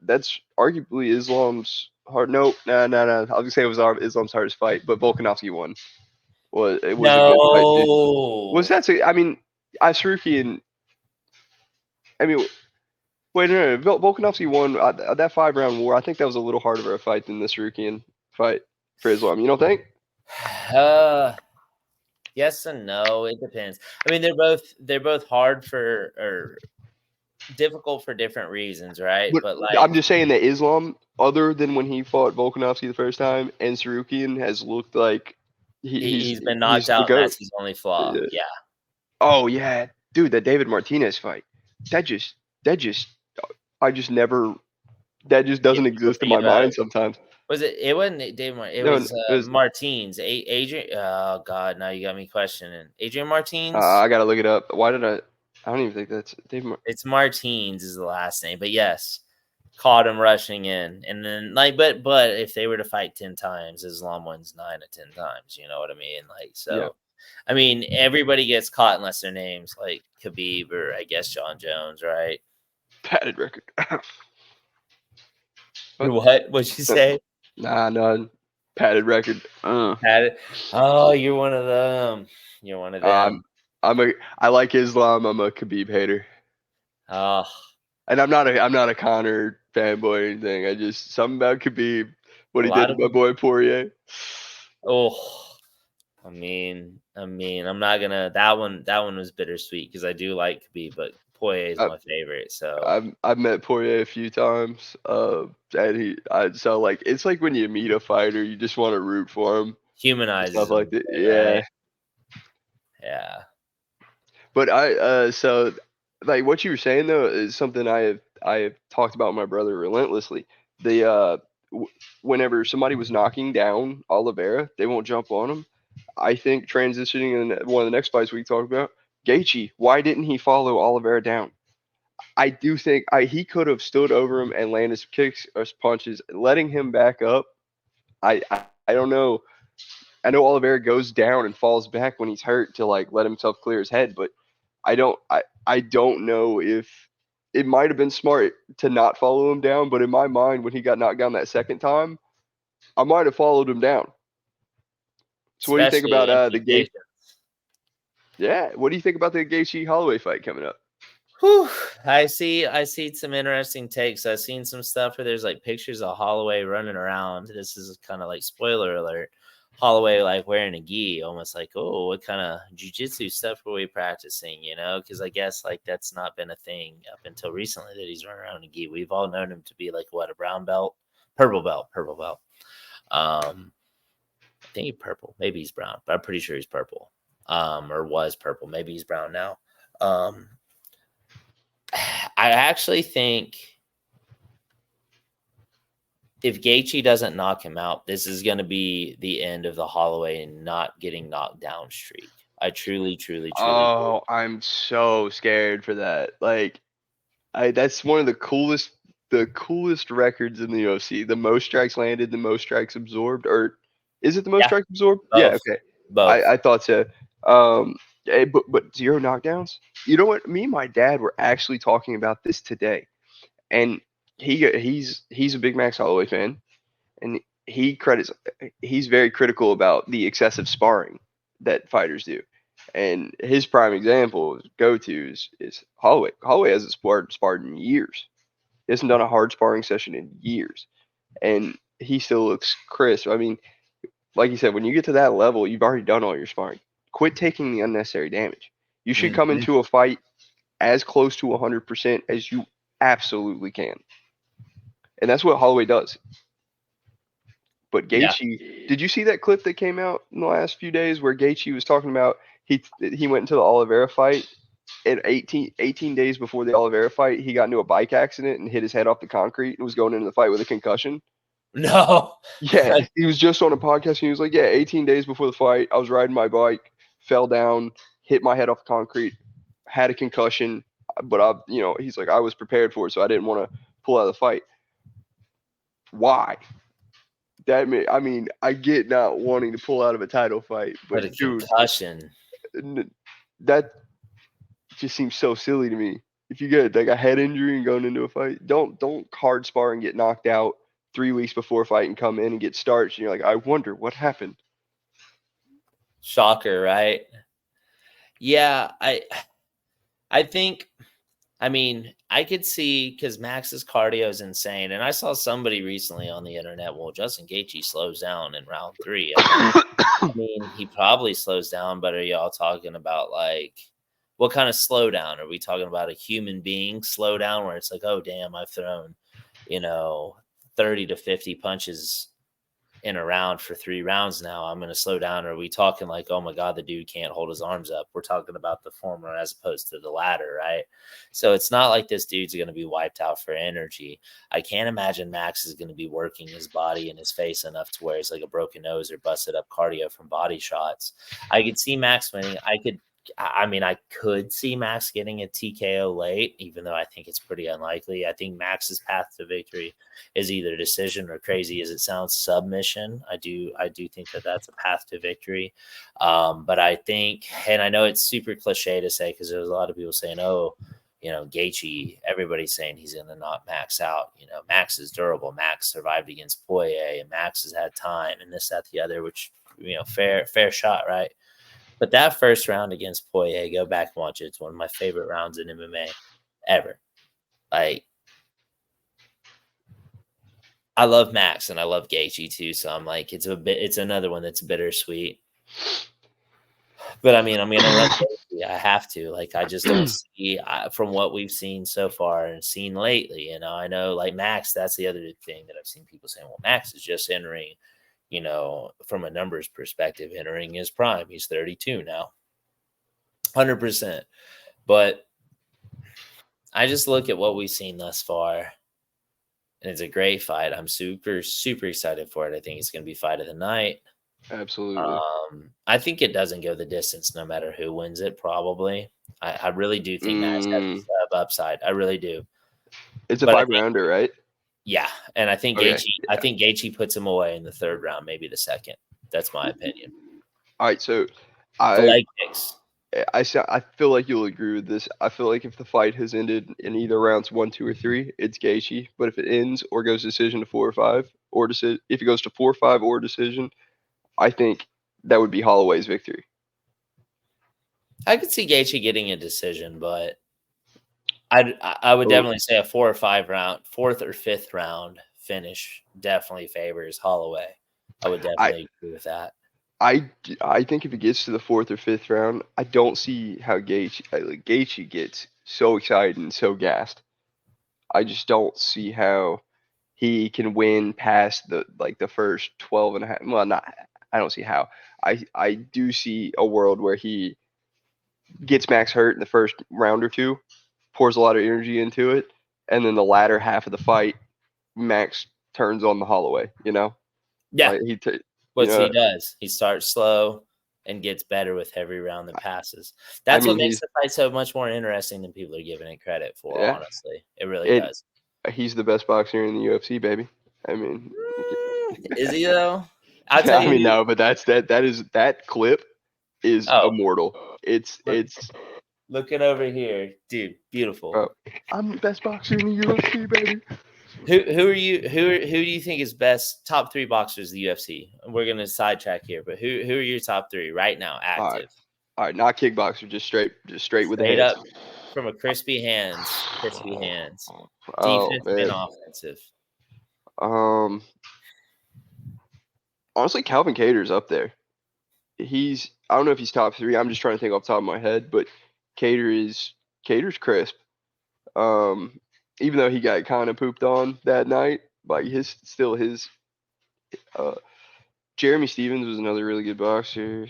that's arguably Islam's hard. No. I was gonna say it was Islam's hardest fight, but Volkanovski won. It was a good fight too. Was that? I mean, Tsarukyan. I mean, wait, no. Volkanovski won that 5-round war. I think that was a little harder of a fight than the Tsarukyan fight for Islam. You don't think? Yes and no. It depends. I mean, they're both hard or difficult for different reasons, right? But I'm just saying that Islam, other than when he fought Volkanovski the first time, and Tsarukyan has looked like he's been knocked out. And that's his only flaw. Yeah. Oh yeah, dude, that David Martinez fight. That just doesn't exist in my mind sometimes. It wasn't David Martinez. It was Martins. Adrian. Oh God, now you got me questioning. Adrian Martins. I gotta look it up. Why did I don't even think that's David. It's Martins is the last name, but yes, caught him rushing in, and then but if they were to fight 10 times, Islam wins 9 of 10 times. You know what I mean? So. I mean, everybody gets caught unless their names like Khabib or I guess John Jones, right? Padded record. What? What'd you say? Nah, none. Padded record. Padded. Oh, you're one of them. You're one of them. I like Islam. I'm a Khabib hater. Oh. And I'm not a Conor fanboy or anything. I just something about Khabib, what he did to my boy Poirier. Oh. I mean, I'm not gonna. That one was bittersweet because I do like Khabib, but Poirier is my favorite. So I've met Poirier a few times, and it's like when you meet a fighter, you just want to root for him. Humanizes stuff like that. Right? Yeah. But so like what you were saying though is something I have talked about with my brother relentlessly. Whenever somebody was knocking down Oliveira, they won't jump on him. I think transitioning in one of the next fights we talked about, Gaethje, why didn't he follow Oliveira down? I do think he could have stood over him and landed some kicks or punches, letting him back up. I don't know. I know Oliveira goes down and falls back when he's hurt to let himself clear his head, but I don't know if it might have been smart to not follow him down, but in my mind, when he got knocked down that second time, I might have followed him down. So what do you think about the Gaethje? Yeah, what do you think about the Gaethje Holloway fight coming up? Whew. I see some interesting takes. I've seen some stuff where there's pictures of Holloway running around. This is kind of spoiler alert. Holloway wearing a gi, almost oh, what kind of jiu-jitsu stuff were we practicing, because I guess that's not been a thing up until recently that he's running around in a gi. We've all known him to be a brown belt, purple belt. I think he's purple, maybe he's brown, but I'm pretty sure he's purple, or was purple. Maybe he's brown now. I actually think if Gaethje doesn't knock him out, this is going to be the end of the Holloway not getting knocked down streak. I truly do. Oh, I'm so scared for that. Like, that's one of the coolest records in the UFC. The most strikes landed, the most strikes absorbed, or is it the most Yeah, strikes absorbed? Yeah, both. okay. Both. I thought so. But 0 knockdowns. You know what? Me and my dad were actually talking about this today, and he's a big Max Holloway fan, and he's very critical about the excessive sparring that fighters do. And his prime example, go-to, is Holloway. Holloway hasn't sparred in years. He hasn't done a hard sparring session in years, and he still looks crisp. I mean, like you said, when you get to that level, you've already done all your sparring. Quit taking the unnecessary damage. You should come Mhm. into a fight as close to 100% as you absolutely can, and that's what Holloway does. But Yeah. Gaethje, did you see that clip that came out in the last few days where Gaethje was talking about he went into the Oliveira fight and 18 days before the Oliveira fight, he got into a bike accident and hit his head off the concrete and was going into the fight with a concussion? No. Yeah, he was just on a podcast and he was like, yeah, 18 days before the fight, I was riding my bike, fell down, hit my head off the concrete, had a concussion, but he's like, I was prepared for it, so I didn't want to pull out of the fight. Why? I mean, I get not wanting to pull out of a title fight, but But a dude, concussion. that just seems so silly to me. If you get like a head injury and going into a fight, don't hard spar and get knocked out 3 weeks before a fight and come in and get starched and you're like, I wonder what happened. Shocker, right? Yeah, I think, I mean, I could see, because Max's cardio is insane, and I saw somebody recently on the internet, well, Justin Gaethje slows down in round 3. I mean, he probably slows down, but are y'all talking about, like, what kind of slowdown? Are we talking about a human being slowdown where it's like, oh, damn, I've thrown, 30 to 50 punches in a round for 3 rounds now, I'm going to slow down? Or are we talking like, oh my God, the dude can't hold his arms up? We're talking about the former as opposed to the latter, right? So it's not like this dude's going to be wiped out for energy. I can't imagine Max is going to be working his body and his face enough to where he's like a broken nose or busted up cardio from body shots. I could see Max winning. I could see Max getting a TKO late, even though I think it's pretty unlikely. I think Max's path to victory is either decision or, crazy as it sounds, submission. I do think that that's a path to victory. But I think, and I know it's super cliche to say because there's a lot of people saying, oh, Gaethje, everybody's saying he's going to knock Max out. Max is durable. Max survived against Poirier, and Max has had time and this, that, the other, which, fair shot, right? But that first round against Poirier, go back and watch it. It's one of my favorite rounds in MMA ever. Like, I love Max and I love Gaethje too. So I'm like, it's another one that's bittersweet. But I mean, I'm going to run Gaethje. I have to. Like, I just don't see, from what we've seen so far and seen lately, I know, like, Max, that's the other thing that I've seen people saying, well, Max is just entering, from a numbers perspective, entering his prime. He's 32 now. 100%. But I just look at what we've seen thus far, and it's a great fight. I'm super, super excited for it. I think it's going to be fight of the night. Absolutely. I think it doesn't go the distance no matter who wins it, probably. I really do think Max has a upside. I really do. It's a But 5-rounder, right? Yeah, and I think Okay, Gaethje, I think Gaethje puts him away in the 3rd round, maybe the 2nd. That's my opinion. All right, so The leg kicks. I feel like you'll agree with this. I feel like if the fight has ended in either rounds 1, 2, or 3, it's Gaethje. But if it ends or goes decision to 4 or 5, or if it goes to 4 or 5 or decision, I think that would be Holloway's victory. I could see Gaethje getting a decision, but I would definitely say a 4 or 5 round, 4th or 5th round finish definitely favors Holloway. I would definitely agree with that. I think if it gets to the 4th or 5th round, I don't see how Gaethje gets so excited and so gassed. I just don't see how he can win past the first 12 and a half. Well, not. I don't see how. I do see a world where he gets Max hurt in the first round or two, pours a lot of energy into it, and then the latter half of the fight, Max turns on the Holloway. Yeah. Like What he does, he starts slow and gets better with every round that passes. That's what makes the fight so much more interesting than people are giving it credit for. Yeah. Honestly, it really does. He's the best boxer in the UFC, baby. I mean, is he though? I'll tell you. No, but that clip is immortal. It's looking over here, dude. Beautiful. Bro, I'm the best boxer in the UFC, baby. Who are you? Who do you think is best top 3 boxers in the UFC? We're gonna sidetrack here, but who are your top 3 right now active? All right, not kickboxer, just straight with the hands. Up from a crispy hands. Defensive and offensive. Honestly, Calvin Kattar's up there. I don't know if he's top 3. I'm just trying to think off the top of my head, but Kattar's crisp. Even though he got kind of pooped on that night, like his. Jeremy Stevens was another really good boxer.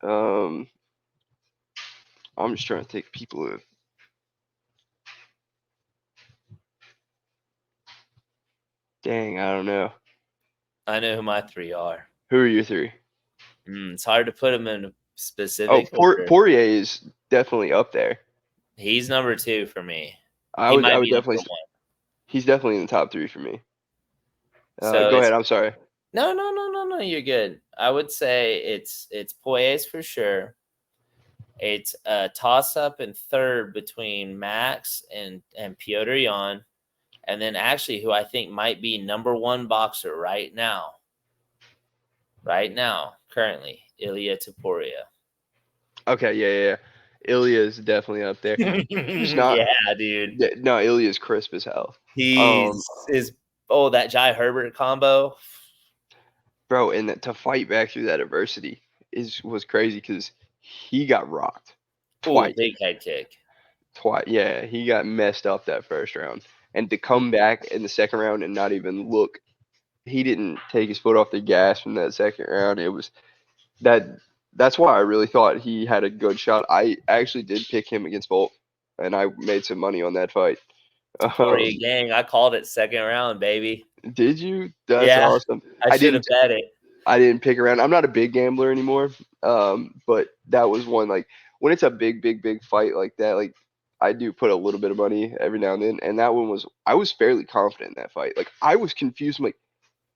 I'm just trying to think people who. Dang, I don't know. I know who my 3 are. Who are your 3? It's hard to put them in specific. Poirier is definitely up there. He's number 2 for me. I would definitely say he's definitely in the top 3 for me. So go ahead. I'm sorry. No. You're good. I would say it's Poirier's for sure. It's a toss up in third between Max and Petr Yan, and then actually who I think might be number 1 boxer right now, currently, Ilia Topuria. Okay, yeah. Ilya is definitely up there. Yeah, dude. No, Ilya is crisp as hell. That Jai Herbert combo. Bro, and to fight back through that adversity was crazy because he got rocked twice. Big head kick. Twice, yeah. He got messed up that first round. And to come back in the second round and not even look, he didn't take his foot off the gas from that second round. It was that's why I really thought he had a good shot. I actually did pick him against Bolt, and I made some money on that fight. Poirier gang, I called it second round, baby. Did you? That's awesome. I should have bet it. I didn't pick around. I'm not a big gambler anymore. But that was one, like, when it's a big fight like that, like, I do put a little bit of money every now and then. And that one I was fairly confident in that fight. Like, I was confused. I'm like,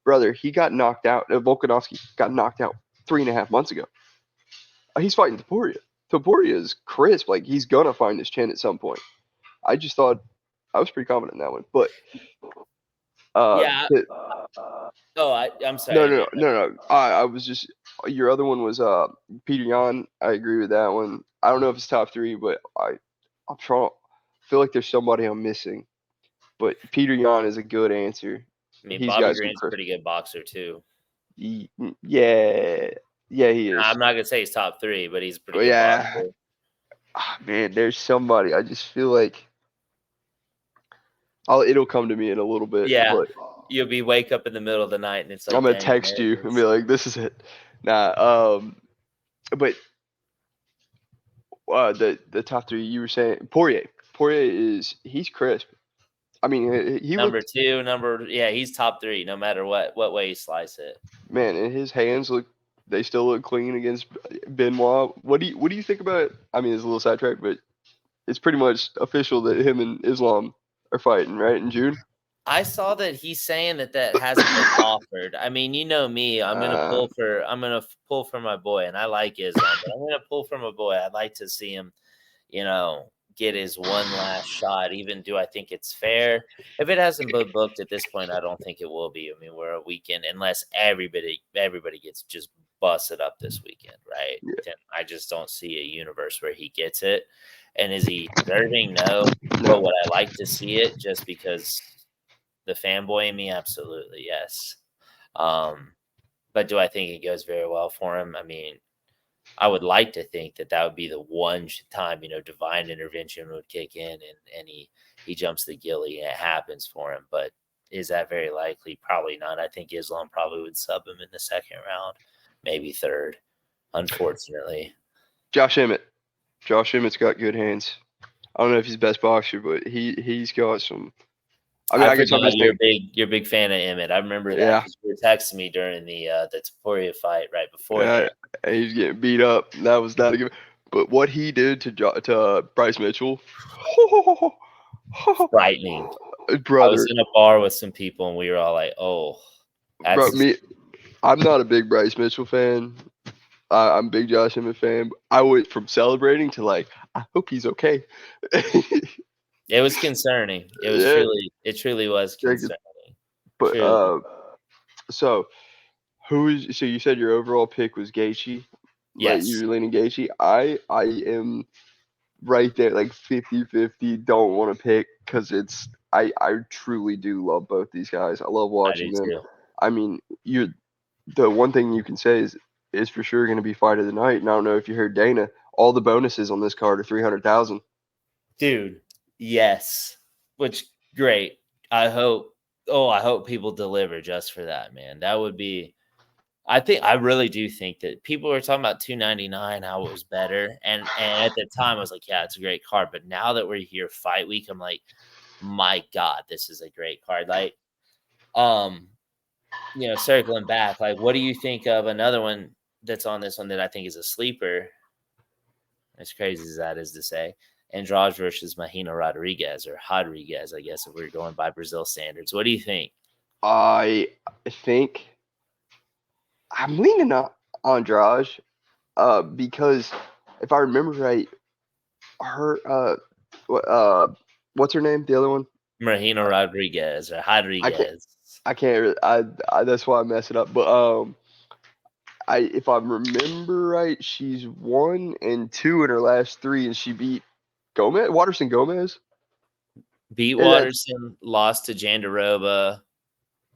brother, he got knocked out. Volkanovski got knocked out 3.5 months ago. He's fighting Topuria. Topuria is crisp. Like, he's going to find his chin at some point. I just thought I was pretty confident in that one. But I'm sorry. No. I was just, your other one was Petr Yan. I agree with that one. I don't know if it's top 3, but I'm trying. I feel like there's somebody I'm missing. But Petr Yan is a good answer. I mean, Bobby Green's a pretty good boxer too. Yeah, he is. I'm not gonna say he's top 3, but he's pretty good boxer. Man, there's somebody. I just feel like it'll come to me in a little bit. Yeah, but you'll wake up in the middle of the night and it's like, I'm gonna text you and be like, "This is it." Nah, but the top 3 you were saying, Poirier he's crisp. I mean, he number 2, he's top 3 no matter what way you slice it. Man, and his hands still look clean against Benoit. What do you think about it? I mean, it's a little sidetrack, but it's pretty much official that him and Islam are fighting, right, in June? I saw that he's saying that hasn't been offered. I mean, you know me, I'm gonna pull for my boy, and I like Islam, but I'm gonna pull for my boy. I'd like to see him, get his one last shot. Even do I think it's fair? If it hasn't been booked at this point, I don't think it will be. I mean, we're a weekend, unless everybody gets just busted up this weekend, right? Yeah. I just don't see a universe where he gets it. And is he deserving? No. But would I like to see it just because the fanboy in me? Absolutely, yes. But do I think it goes very well for him? I mean, I would like to think that would be the one time, divine intervention would kick in and he jumps the gilly and it happens for him. But is that very likely? Probably not. I think Islam probably would sub him in the second round, maybe third, unfortunately. Josh Emmett's got good hands. I don't know if he's the best boxer, but he's got some. I mean, I I guess I'm forgot just you're a big fan of Emmett. I remember that Yeah. because you were texting me during the Taporia fight right before that. He's getting beat up. That was not a good. But what he did to Bryce Mitchell, Frightening. I brother, was in a bar with some people and we were all like, "Oh, bro, that's I'm not a big Bryce Mitchell fan. I'm a big Josh Emmett fan. I went from celebrating to like, I hope he's okay. it was concerning. It was Yeah. it truly was concerning. But Truly. so so you said your overall pick was Gaethje. Like Yes. you're leaning Gaethje. I am right there, like 50-50. Don't want to pick because I truly do love both these guys. I love watching them. Too. I mean, the one thing you can say is for sure going to be fight of the night. And I don't know if you heard Dana. All the bonuses on this card are 300,000. Dude, yes. Which great. I hope people deliver just for that, man. That would be I really do think that people were talking about 299, how it was better. And at the time I was like, yeah, it's a great card. But now that we're here fight week, I'm like, my God, this is a great card. Like, circling back, like, what do you think of another one that's on this one that I think is a sleeper? As crazy as that is to say, Andrade versus Mahina Rodriguez, I guess, if we're going by Brazil standards. What do you think? I think I'm leaning on Andrade because if I remember right, her what's her name? The other one? Mahina Rodriguez or Rodriguez. I can't really, I that's why I mess it up. But if I remember right, she's 1-2 in her last 3, and she beat Waterson Gomez. Beat Waterson, lost to Jandaroba.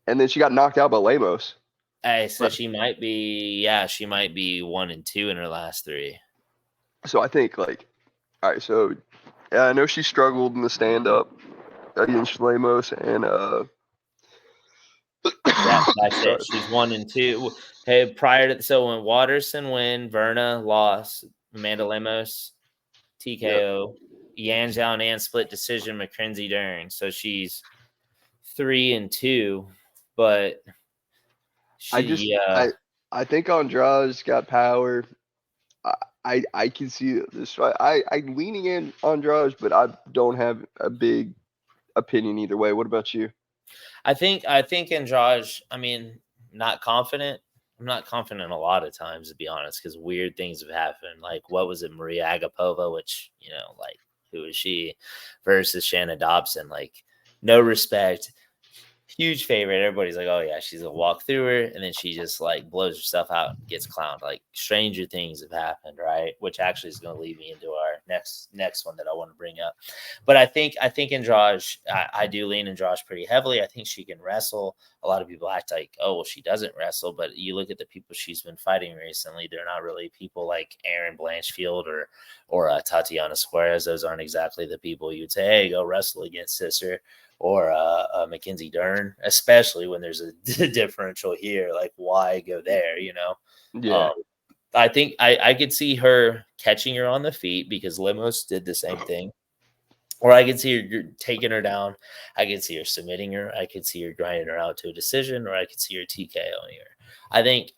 And then she got knocked out by Lemos. Hey, so she might be 1-2 in her last 3. So I think all right, so yeah, I know she struggled in the stand up against Lemos and yeah, that's it. She's 1-2. Hey, when Waterson win, Verna lost, Amanda Lemos, TKO, Yan Zhao and split decision, Mackenzie Dern. So she's 3-2, but I think Andrade's got power. I can see this fight. I'm leaning in Andrade, but I don't have a big opinion either way. What about you? I think Andrade, I mean, not confident. I'm not confident a lot of times, to be honest, because weird things have happened. Like, what was it, Maria Agapova, which, who is she, versus Shannon Dobson? Like, no respect. Huge favorite. Everybody's like, oh, yeah, she's going to walk through her. And then she just, blows herself out and gets clowned. Like, stranger things have happened, right? Which actually is going to lead me into our next one that I want to bring up. But I think Andrade, I do lean Andrade pretty heavily. I think she can wrestle. A lot of people act like, oh, well, she doesn't wrestle. But you look at the people she's been fighting recently, they're not really people like Erin Blanchfield or Tatiana Suarez. Those aren't exactly the people you'd say, hey, go wrestle against sister. Or Mackenzie Dern, especially when there's a differential here. Like, why go there, Yeah. I think I could see her catching her on the feet because Lemos did the same thing. Or I could see her taking her down. I could see her submitting her. I could see her grinding her out to a decision, or I could see her TKOing her. I think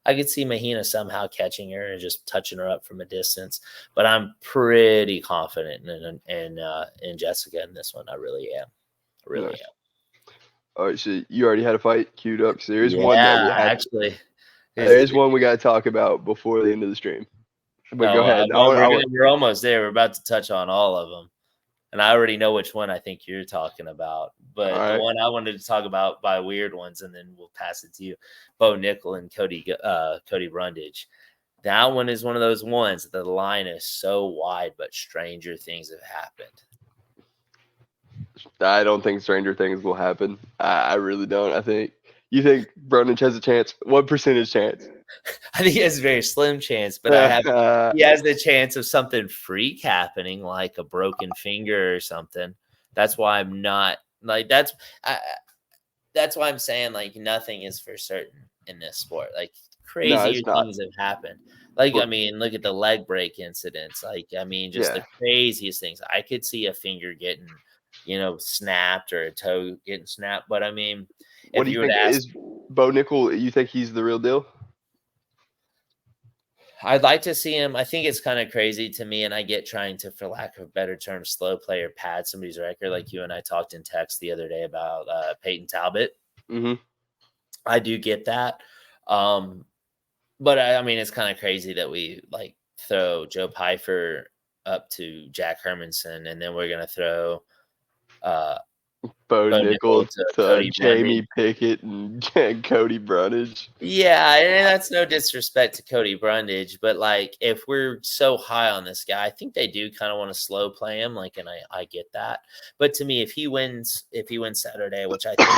I could see Mahina somehow catching her and just touching her up from a distance, but I'm pretty confident in Jessica in this one. I really am. Am. All right, so you already had a fight queued up. So there is one that we have. Actually, there is one we got to talk about before the end of the stream. But go ahead. We're almost there. We're about to touch on all of them. And I already know which one I think you're talking about. But the one I wanted to talk about by weird ones, and then we'll pass it to you, Bo Nickal and Cody Brundage. That one is one of those ones that the line is so wide, but stranger things have happened. I don't think stranger things will happen. I really don't. You think Brundage has a chance? What percentage chance? I think he has a very slim chance, but he has the chance of something freak happening, like a broken finger or something. That's why I'm not like that's why I'm saying like nothing is for certain. in this sport. Like No, crazier it's not. things have happened. Like, But- I mean, look at the leg break incidents. Like, I mean, just the craziest things. I could see a finger getting, snapped or a toe getting snapped. But I mean, What if do you you were to think? ask, Is Bo Nickal, you think he's the real deal? I'd like to see him. I think it's kind of crazy to me, and I get trying to, for lack of a better term, slow play or pad somebody's record. Like you and I talked in text the other day about Peyton Talbot. Mm-hmm. I do get that. But I mean, it's kind of crazy that we like throw Joe Pyfer up to Jack Hermanson, and then we're going to throw Bo Bo Nickal to to Cody Jamie Brundage. Pickett and Cody Brundage. Yeah, and that's no disrespect to Cody Brundage, but like if we're so high on this guy, I think they do kind of want to slow play him. Like, and I get that. But to me, if he wins Saturday, which I think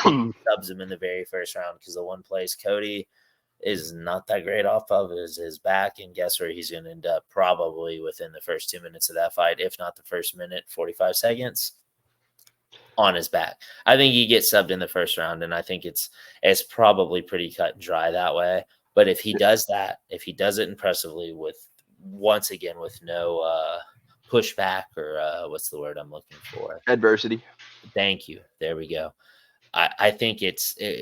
he will, subs him in the very first round because the one place Cody is not that great off of is his back, and guess where he's going to end up? Probably within the first 2 minutes of that fight, if not the first minute, 45 seconds. On his back. I think he gets subbed in the first round, and I think it's probably pretty cut and dry that way. But if he does that, if he does it impressively with no pushback or what's the word I'm looking for? Adversity. Thank you. There we go. I think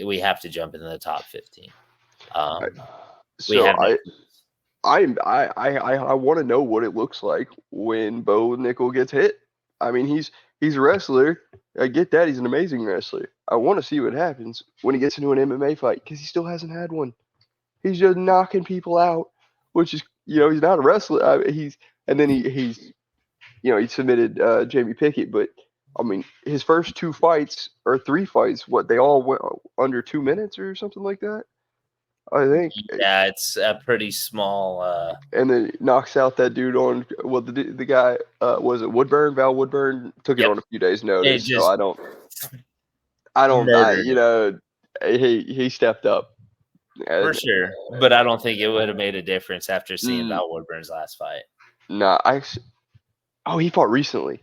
we have to jump into the top 15. So I want to know what it looks like when Bo Nickal gets hit. I mean, he's a wrestler. I get that. He's an amazing wrestler. I want to see what happens when he gets into an MMA fight because he still hasn't had one. He's just knocking people out, which is, he's not a wrestler. He submitted Jamie Pickett, but I mean, his first 2 fights or 3 fights, they all went under 2 minutes or something like that. I think. Yeah, it's a pretty small. And then knocks out that dude on. Well, the guy was it Woodburn? Val Woodburn took it on a few days' notice. So I don't. He stepped up for sure, but I don't think it would have made a difference after seeing Val Woodburn's last fight. Nah, he fought recently.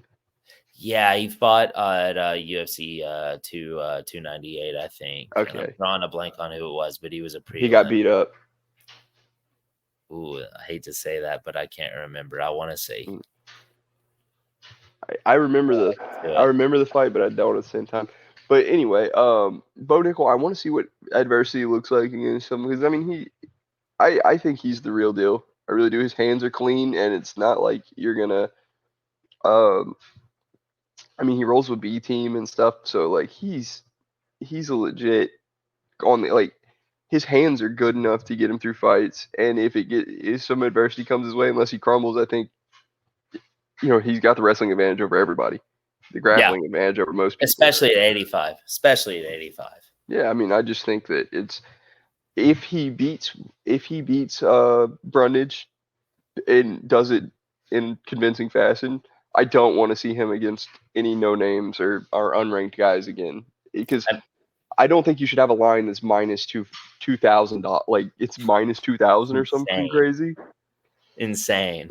Yeah, he fought at UFC 298, I think. Okay. I'm drawing a blank on who it was, but he was a He got beat up. Ooh, I hate to say that, but I can't remember. I want to say. I remember the fight, but I don't at the same time. But anyway, Bo Nickal, I want to see what adversity looks like against him because I mean I think he's the real deal. I really do. His hands are clean, and it's not like you're gonna. I mean, he rolls with B team and stuff, so like he's a legit his hands are good enough to get him through fights, and if some adversity comes his way, unless he crumbles, I think he's got the wrestling advantage over everybody, the grappling advantage over most people, especially at 85. Yeah, I mean, I just think that if he beats Brundage and does it in convincing fashion, I don't want to see him against any no names or unranked guys again because I don't think you should have a line that's minus $2,000. Like it's minus 2,000 or something crazy. Insane.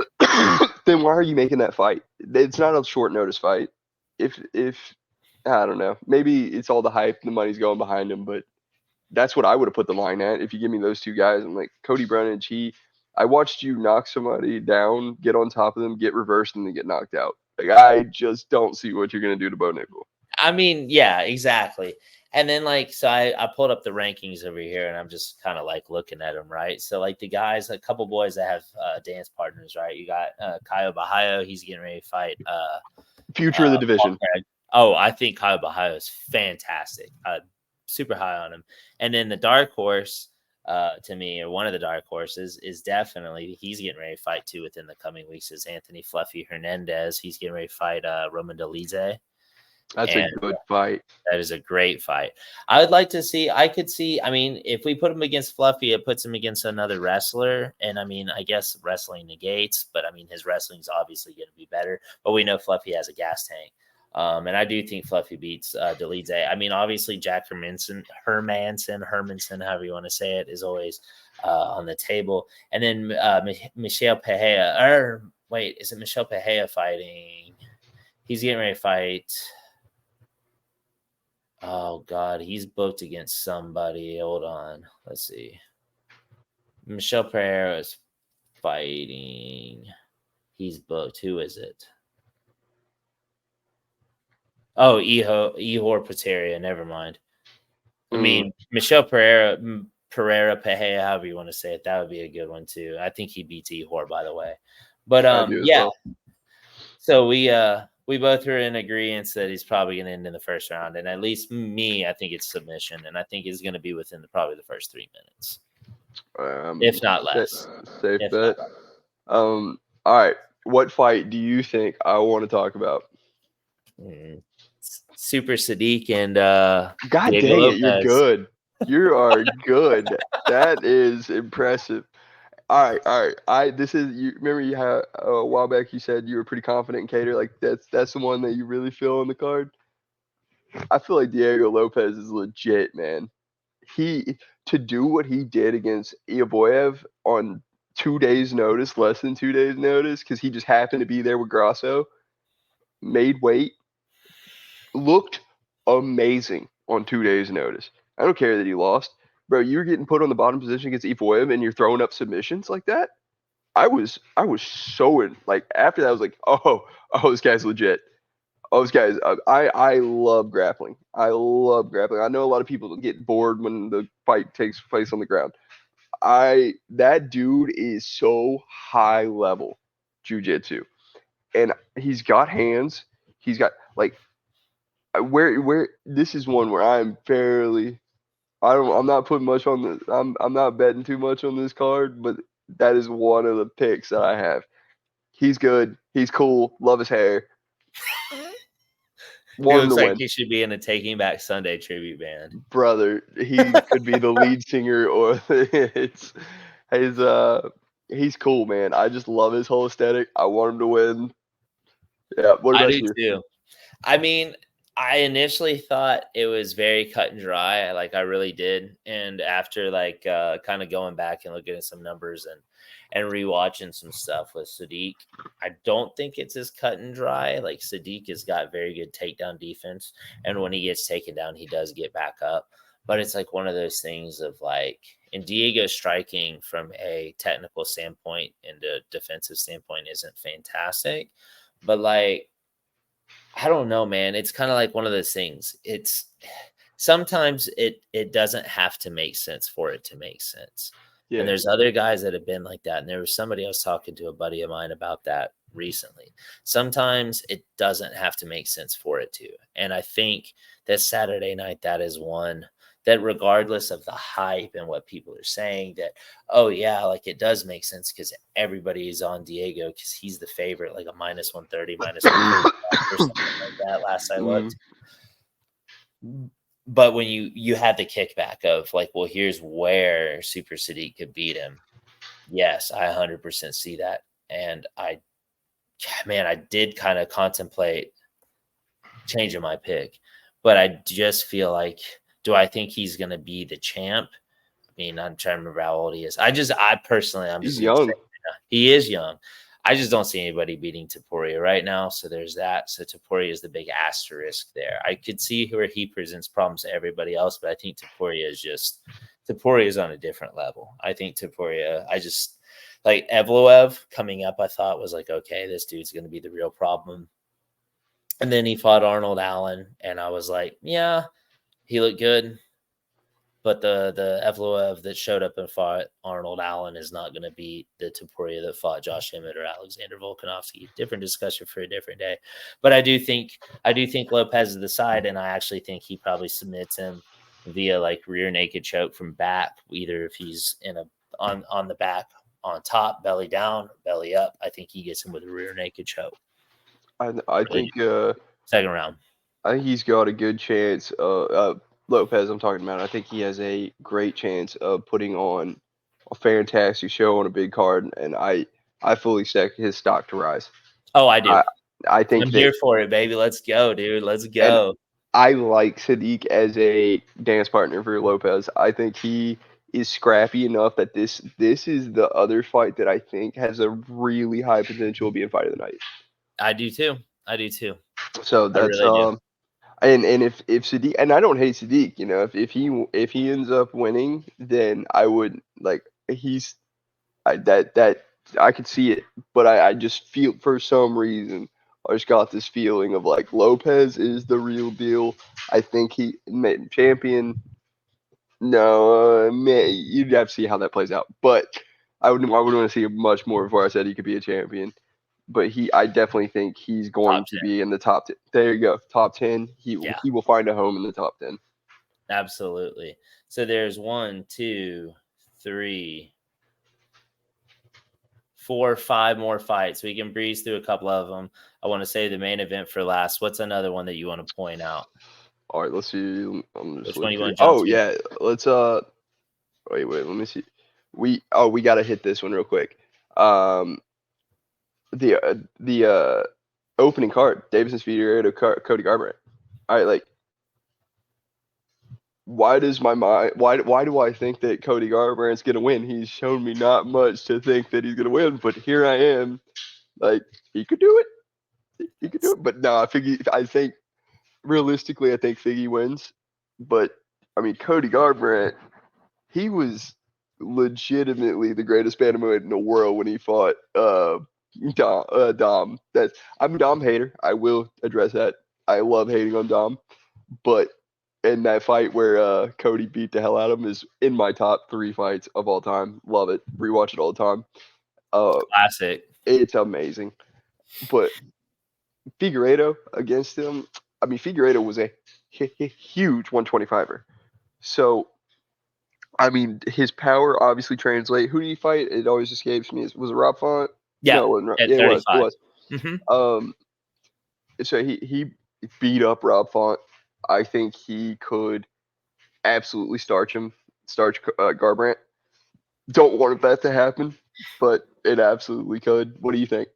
Then why are you making that fight? It's not a short notice fight. If I don't know, maybe it's all the hype, the money's going behind him, but that's what I would have put the line at. If you give me those 2 guys, I'm like Cody Brundage. I watched you knock somebody down, get on top of them, get reversed, and then get knocked out. Like I just don't see what you're gonna do to Bo Nickal. I mean, yeah, exactly. And then so I pulled up the rankings over here, and I'm just kind of like looking at them, right? So like the guys, a couple boys that have dance partners, right? You got Caio Bahayo, he's getting ready to fight. Future of the division. I think Caio Bahayo is fantastic. Super high on him. And then the dark horse, to me, or one of the dark horses, is definitely he's getting ready to fight too within the coming weeks. Is Anthony Fluffy Hernandez? He's getting ready to fight Roman Dolidze. That's a good fight. That is a great fight. I would like to see. I mean, if we put him against Fluffy, it puts him against another wrestler. And I mean, I guess wrestling negates, but I mean, his wrestling is obviously going to be better. But we know Fluffy has a gas tank. And I do think Fluffy beats Dolidze. I mean, obviously, Jack Hermanson, however you want to say it, is always on the table. And then Michel Pereira. Is it Michel Pereira fighting? He's getting ready to fight. Oh God, he's booked against somebody. Hold on, let's see. Michelle Pereira is fighting. He's booked. Who is it? Oh, Ihor Pateria. Never mind. I mean, Michelle Pereira, however you want to say it, that would be a good one too. I think he beats Ihor, by the way. But yeah. Well. So we both are in agreement that he's probably going to end in the first round, and at least me, I think it's submission, and I think it's going to be within probably the first 3 minutes, if not less. Safe bet. All right. What fight do you think I want to talk about? Super Sadiq and God Diego dang Lopes. it, you're good. You are good. That is impressive. All right. This is you. Remember, you had a while back. You said you were pretty confident in Kattar. Like that's the one that you really feel on the card. I feel like Diego Lopes is legit, man. He to do what he did against Iboyev on 2 days' notice, less than 2 days' notice, because he just happened to be there with Grasso. Made weight, looked amazing on 2 days' notice. I don't care that he lost, bro. You were getting put on the bottom position against Iboyev, and you're throwing up submissions like that. I was so in, like after that I was like, oh, this guy's legit. Oh, this guy's I love grappling. I love grappling. I know a lot of people get bored when the fight takes place on the ground. That dude is so high level jiu-jitsu. And he's got hands. He's got like where this is one where I'm fairly I'm not putting much on the I'm not betting too much on this card, but that is one of the picks that I have. He's good. He's cool. Love his hair. He looks like he should be in a Taking Back Sunday tribute band. Brother, he could be the lead singer or he's cool, man. I just love his whole aesthetic. I want him to win. Yeah, what about you? I do too. I mean, I initially thought it was very cut and dry. I really did. And after kind of going back and looking at some numbers and rewatching some stuff with Sadiq, I don't think it's as cut and dry. Like Sadiq has got very good takedown defense. And when he gets taken down, he does get back up. But it's like one of those things of and Diego's striking from a technical standpoint and a defensive standpoint isn't fantastic. But I don't know, man. It's kind of like one of those things. It's sometimes it doesn't have to make sense for it to make sense. Yeah. And there's other guys that have been like that. And there was somebody I was talking to, a buddy of mine, about that recently. Sometimes it doesn't have to make sense for it to. And I think that Saturday night, that is one that regardless of the hype and what people are saying, that, oh yeah, it does make sense because everybody is on Diego because he's the favorite, like a minus 130, minus 130 or something like that last I looked. But when you had the kickback of well, here's where Super Sadiq could beat him. Yes, I 100% see that. And I did kind of contemplate changing my pick, but I just feel like, do I think he's going to be the champ? I mean, I'm trying to remember how old he is. He's young. He is young. I just don't see anybody beating Topuria right now. So there's that. So Topuria is the big asterisk there. I could see where he presents problems to everybody else, but I think Topuria is on a different level. I think Topuria, Evloev coming up, I thought was okay, this dude's going to be the real problem. And then he fought Arnold Allen, and I was like, yeah, he looked good. But the Evloev that showed up and fought Arnold Allen is not going to beat the Topuria that fought Josh Emmett or Alexander Volkanovski. Different discussion for a different day. But I do think Lopes is the side, and I actually think he probably submits him via rear naked choke from back, either if he's on the back, on top, belly down, belly up. I think he gets him with a rear naked choke. I think second round. I think he's got a good chance. Lopes, I'm talking about. I think he has a great chance of putting on a fantastic show on a big card, and I fully expect his stock to rise. Oh, I do. I think I'm here for it, baby. Let's go, dude. Let's go. I like Sadiq as a dance partner for Lopes. I think he is scrappy enough that this is the other fight that I think has a really high potential of being fight of the night. I do too. So that's really And if Sadiq, and I don't hate Sadiq, you know, if he ends up winning, then I would like he's that I could see it, but I just feel for some reason I just got this feeling of like Lopez is the real deal. I think he champion. No, you'd have to see how that plays out, but I would want to see much more before I said he could be a champion. But I definitely think he's going Top to 10. be in the top 10. There you go, top 10. Yeah. He will find a home in the top 10. Absolutely. So there's 1, 2, 3, 4, 5 more fights. We can breeze through a couple of them. I want to save the main event for last. What's another one that you want to point out? All right, let's see. I'm just Which one looking you through. want to jump Oh to? yeah, let's wait, let me see. We got to hit this one real quick. The opening card, Davison Figueiredo, Cody Garbrandt. All right, like why does my mind why do I think that Cody Garbrandt's gonna win? He's shown me not much to think that he's gonna win, but here I am. Like he could do it. He could do it. But no, I think realistically I think Figgy wins. But I mean Cody Garbrandt, he was legitimately the greatest bantamweight in the world when he fought Dom. I'm a Dom hater. I will address that. I love hating on Dom, but in that fight where Cody beat the hell out of him is in my top 3 fights of all time. Love it. Rewatch it all the time. Classic. It's amazing. But Figueiredo against him, I mean Figueiredo was a huge 125er. So I mean, his power obviously translate. Who did he fight? It always escapes me. Was it Rob Font? Yeah. No, it wasn't. At Yeah, it 35. was. So he beat up Rob Font. I think he could absolutely starch Garbrandt. Don't want that to happen, but it absolutely could. What do you think?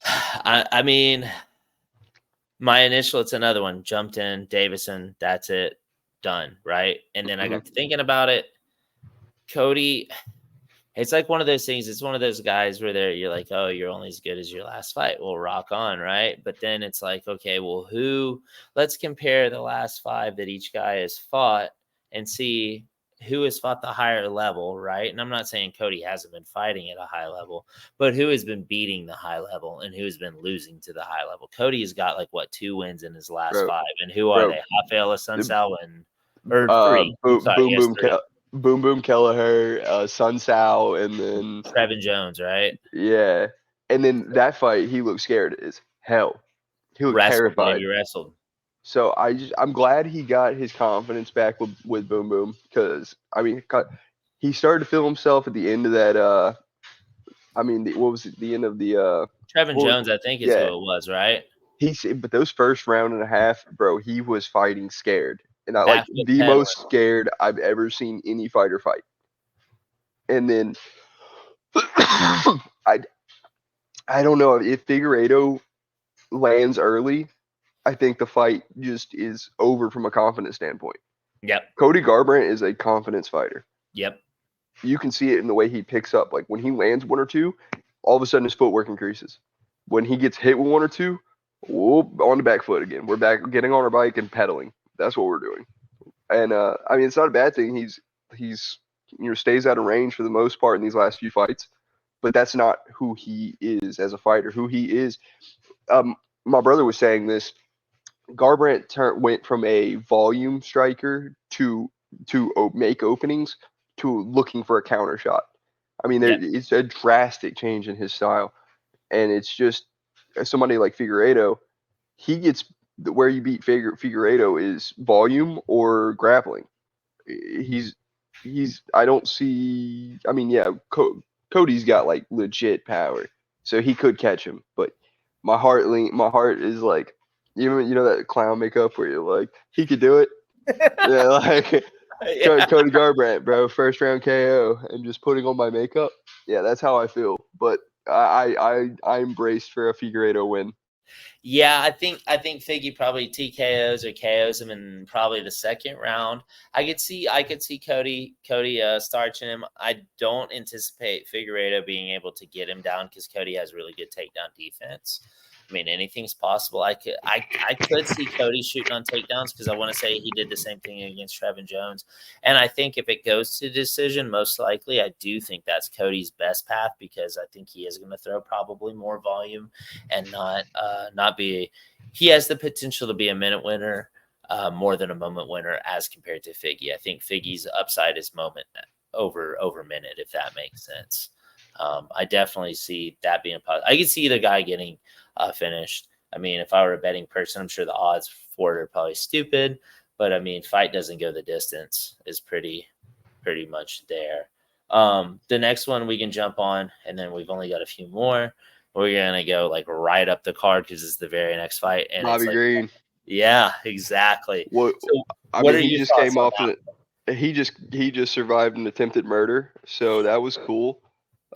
I mean, my initial, it's another one. Jumped in, Davison, that's it. Done, right? And then I got to thinking about it. Cody, it's like one of those things. It's one of those guys where you're like, oh, you're only as good as your last fight. Well, rock on, right? But then it's like, okay, well, let's compare the last 5 that each guy has fought and see who has fought the higher level, right? And I'm not saying Cody hasn't been fighting at a high level, but who has been beating the high level and who has been losing to the high level? Cody has got 2 wins in his last 5. And who are they? Rafael Sunsao and or 3. Boom, Sorry, boom, yes, boom, 3. boom, boom, Kelleher, Sun Sao, and then Trevin Jones, right? yeah, and then that fight, he looked scared as hell. He looked Wrestled, terrified. baby, wrestled. So I'm glad he got his confidence back with Boom Boom because I mean he started to feel himself at the end of that. I mean, what was it? The end of the. Trevin Jones, I think, is who it was, right? But those first round and a half, bro, he was fighting scared, and I like Back foot the pedaling. most scared I've ever seen any fighter fight. And then I don't know if Figueiredo lands early. I think the fight just is over from a confidence standpoint. Yep. Cody Garbrandt is a confidence fighter. Yep. You can see it in the way he picks up. Like when he lands 1 or 2, all of a sudden his footwork increases. When he gets hit with 1 or 2, whoop, on the back foot again. We're back getting on our bike and pedaling. That's what we're doing. And I mean, it's not a bad thing. He's stays out of range for the most part in these last few fights, but that's not who he is as a fighter. Who he is. My brother was saying this. Garbrandt went from a volume striker to make openings to looking for a counter shot. I mean, it's a drastic change in his style, and it's just somebody like Figueiredo. He gets where you beat Figueiredo is volume or grappling. He's I don't see. I mean, yeah, Cody's got like legit power, so he could catch him. But my heart is like, you know that clown makeup where you're like, he could do it. Yeah, like Cody Garbrandt, bro, first round KO, and just putting on my makeup. Yeah, that's how I feel. But I embraced for a Figueiredo win. Yeah, I think Figgy probably TKOs or KOs him in probably the second round. I could see Cody starching him. I don't anticipate Figueiredo being able to get him down because Cody has really good takedown defense. I mean, anything's possible. I could see Cody shooting on takedowns because I want to say he did the same thing against Trevin Jones. And I think if it goes to decision, most likely, I do think that's Cody's best path because I think he is going to throw probably more volume and not be. He has the potential to be a minute winner more than a moment winner as compared to Figgy. I think Figgy's upside is moment over minute, if that makes sense. I definitely see that being possible. I could see the guy getting finished. I mean, if I were a betting person, I'm sure the odds for it are probably stupid, but I mean, fight doesn't go the distance is pretty much there. The next one we can jump on, and then we've only got a few more. We're gonna go like right up the card because it's the very next fight, and Bobby Green. Yeah, exactly. What are he your just thoughts came on off that? he just survived an attempted murder, so that was cool.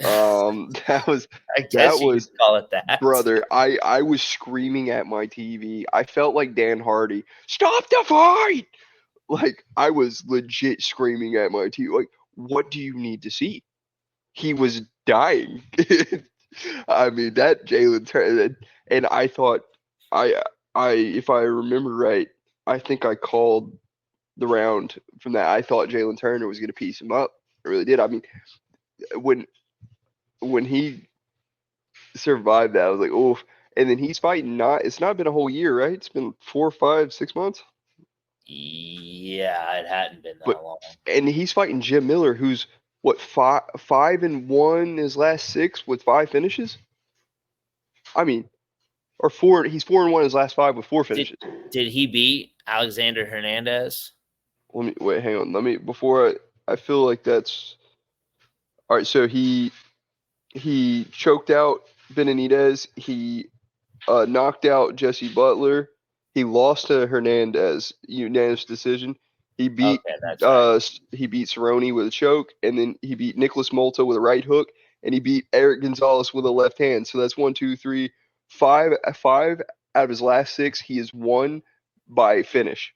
That was I guess you could call it that, brother. I was screaming at my TV. I felt like Dan Hardy. Stop the fight! Like I was legit screaming at my TV. Like, what do you need to see? He was dying. I mean that Jalen Turner, and I thought I if I remember right, I think I called the round from that. I thought Jalen Turner was going to piece him up. I really did. I mean, when he survived that, I was like, oh. And then he's fighting. It's not been a whole year, right? It's been 4, 5, 6 months. Yeah, it hadn't been that long. And he's fighting Jim Miller, who's what 5-1 his last 6 with 5 finishes. I mean, or 4. He's 4-1 his last 5 with 4 finishes. Did he beat Alexander Hernandez? Let me wait. Hang on. Before I feel like that's all right. So he choked out Benavidez. He knocked out Jesse Butler. He lost to Hernandez, unanimous decision. He beat he beat Cerrone with a choke, and then he beat Nicholas Molta with a right hook, and he beat Eric Gonzalez with a left hand. So that's 1, 2, 3, 5 out of his last 6. He has won by finish.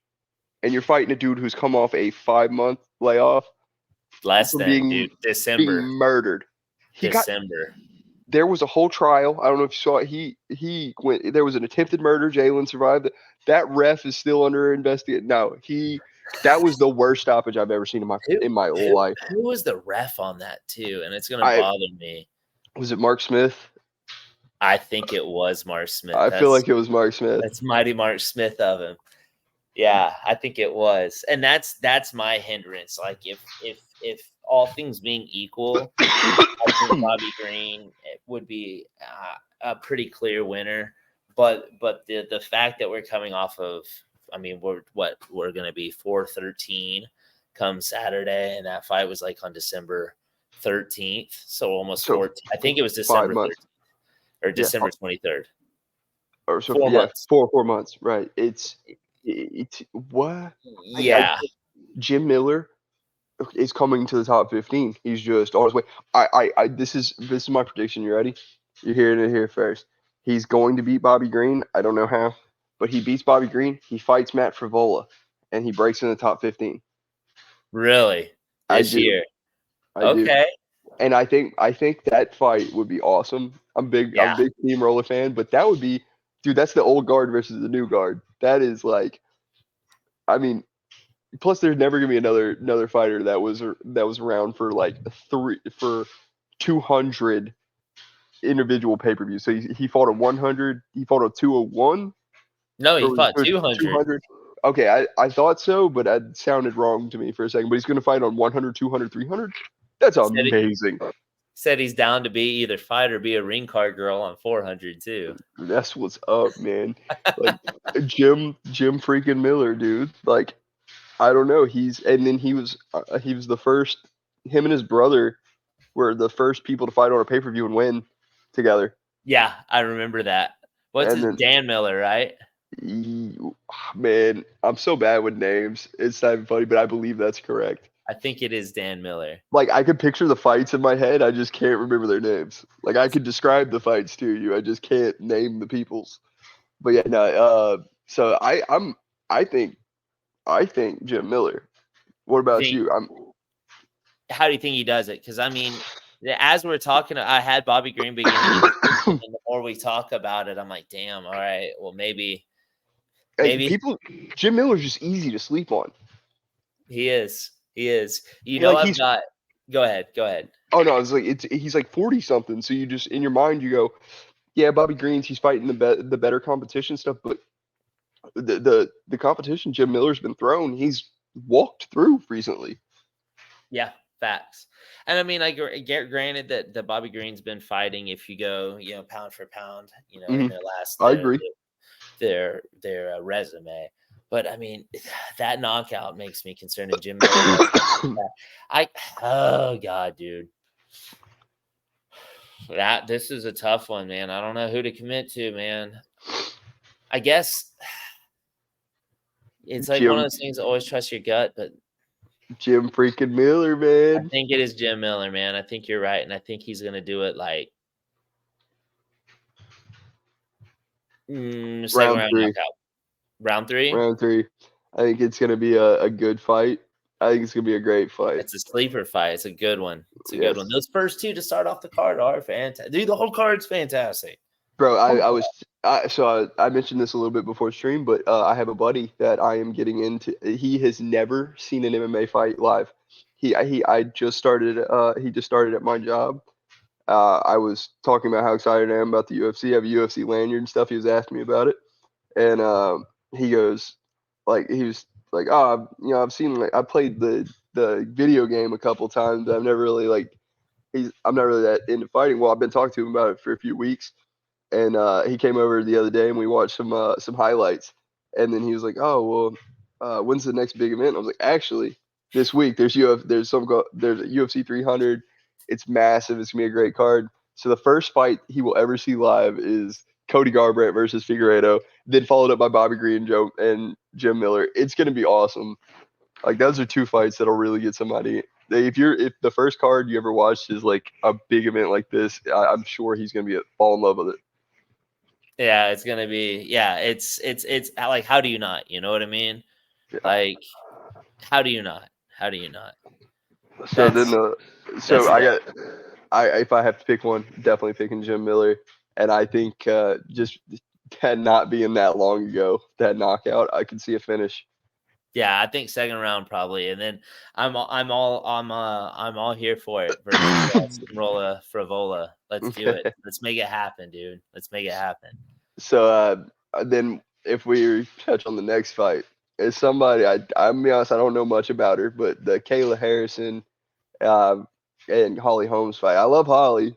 And you're fighting a dude who's come off a 5-month layoff. December. Being murdered. There was a whole trial. I don't know if you saw it. He went. There was an attempted murder. Jalen survived. That ref is still under investigation. No, that was the worst stoppage I've ever seen in my whole life. Who was the ref on that too? And it's gonna bother me. Was it Mark Smith? I think it was Mark Smith. I feel like it was Mark Smith. That's mighty Mark Smith of him. Yeah, I think it was, and that's my hindrance. Like if all things being equal, I think Bobby Green would be a pretty clear winner. But the fact that we're coming off of, I mean, we're going to be 4-13 come Saturday, and that fight was like on December 13th, so almost 14. I think it was December 13th or December 23rd. Or so 4 months. 4 months, right? It's what? Yeah. Jim Miller is coming to the top 15. He's just on his way. This is my prediction. You ready? You're hearing it here first. He's going to beat Bobby Green. I don't know how, but he beats Bobby Green. He fights Matt Frivola, and he breaks in the top 15. Really? This year? Okay. Do. And I think that fight would be awesome. I'm a big steamroller fan, but that would be, dude. That's the old guard versus the new guard. That is like, I mean, plus there's never gonna be another fighter that was around for like 200 individual pay-per-views. So he fought a 100. He fought a 201. No, he fought 200. Okay, I thought so, but it sounded wrong to me for a second. But he's gonna fight on 100, 200, 300. That's amazing. Said he's down to be either fight or be a ring card girl on 400 too. That's what's up, man. Like Jim freaking Miller, dude. Like, I don't know. He was the first. Him and his brother were the first people to fight on a pay-per-view and win together. Yeah, I remember that. Dan Miller, right? Man, I'm so bad with names. It's not even funny, but I believe that's correct. I think it is Dan Miller. Like, I could picture the fights in my head. I just can't remember their names. Like, I could describe the fights to you. I just can't name the people's. But yeah, no. So I think Jim Miller. What about you? How do you think he does it? Because I mean, as we're talking, I had Bobby Green beginning. And the more we talk about it, I'm like, damn, all right, well, maybe Jim Miller's just easy to sleep on. he is. You Yeah, know, like go ahead. Oh no, it's like he's like 40 something. So you just in your mind you go, yeah, Bobby Green's he's fighting the better competition stuff, but the competition Jim Miller's been thrown, he's walked through recently. Yeah, facts. And I mean, like, granted that the Bobby Green's been fighting. If you go, pound for pound, in their last, I agree. their resume. But I mean, that knockout makes me concerned. And Jim Miller, oh god, dude, this is a tough one, man. I don't know who to commit to, man. I guess it's like one of those things. Always trust your gut, but Jim freaking Miller, man. I think it is Jim Miller, man. I think you're right, and I think he's gonna do it like second round knockout. Round three. I think it's gonna be a good fight. I think it's gonna be a great fight. It's a sleeper fight. It's a good one. Good one. Those first two to start off the card are fantastic. Dude, the whole card's fantastic. Bro, I mentioned this a little bit before stream, but I have a buddy that I am getting into. He has never seen an MMA fight live. He just started at my job. I was talking about how excited I am about the UFC. I have a UFC lanyard and stuff. He was asking me about it, and he was like, oh, I've seen, like, I played the video game a couple times, but I'm not really that into fighting. Well, I've been talking to him about it for a few weeks. And he came over the other day and we watched some highlights. And then he was like, "Oh, well, when's the next big event?" I was like, "Actually, this week there's a UFC 300. It's massive. It's gonna be a great card." So the first fight he will ever see live is Cody Garbrandt versus Figueiredo, then followed up by Bobby Green and Jim Miller. It's gonna be awesome. Like, those are two fights that'll really get somebody. If the first card you ever watched is like a big event like this, I'm sure he's gonna fall in love with it. Yeah, it's gonna be. Yeah, it's like, how do you not? You know what I mean? Yeah. Like, how do you not? So if I have to pick one, definitely picking Jim Miller. And I think just that not being that long ago, that knockout, I could see a finish. Yeah, I think second round probably, and then I'm all here for it. Versus Steamroller Frivola. Let's do it. Let's make it happen, dude. Let's make it happen. So then, if we touch on the next fight, is somebody I'm gonna be honest, I don't know much about her, but the Kayla Harrison and Holly Holmes fight. I love Holly,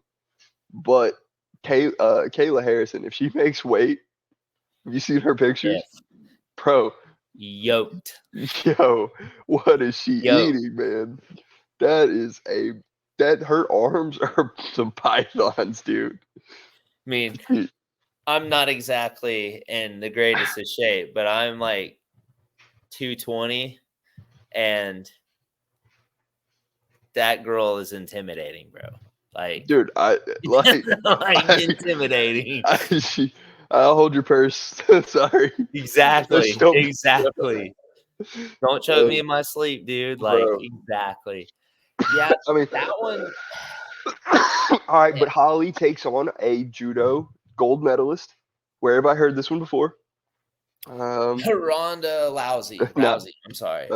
but Kayla Harrison, if she makes weight, have you seen her pictures? Yeah. Bro. Yoked. Yo, what is she eating, man? Her arms are some pythons, dude. I mean, I'm not exactly in the greatest of shape, but I'm like 220, and that girl is intimidating, bro. Like, dude, intimidating. I'll hold your purse. Sorry. Exactly. Don't choke me in my sleep, dude. Like, bro. Exactly. Yeah, I mean, that one. All right, but Holly takes on a judo gold medalist. Where have I heard this one before? Ronda Rousey. No. I'm sorry.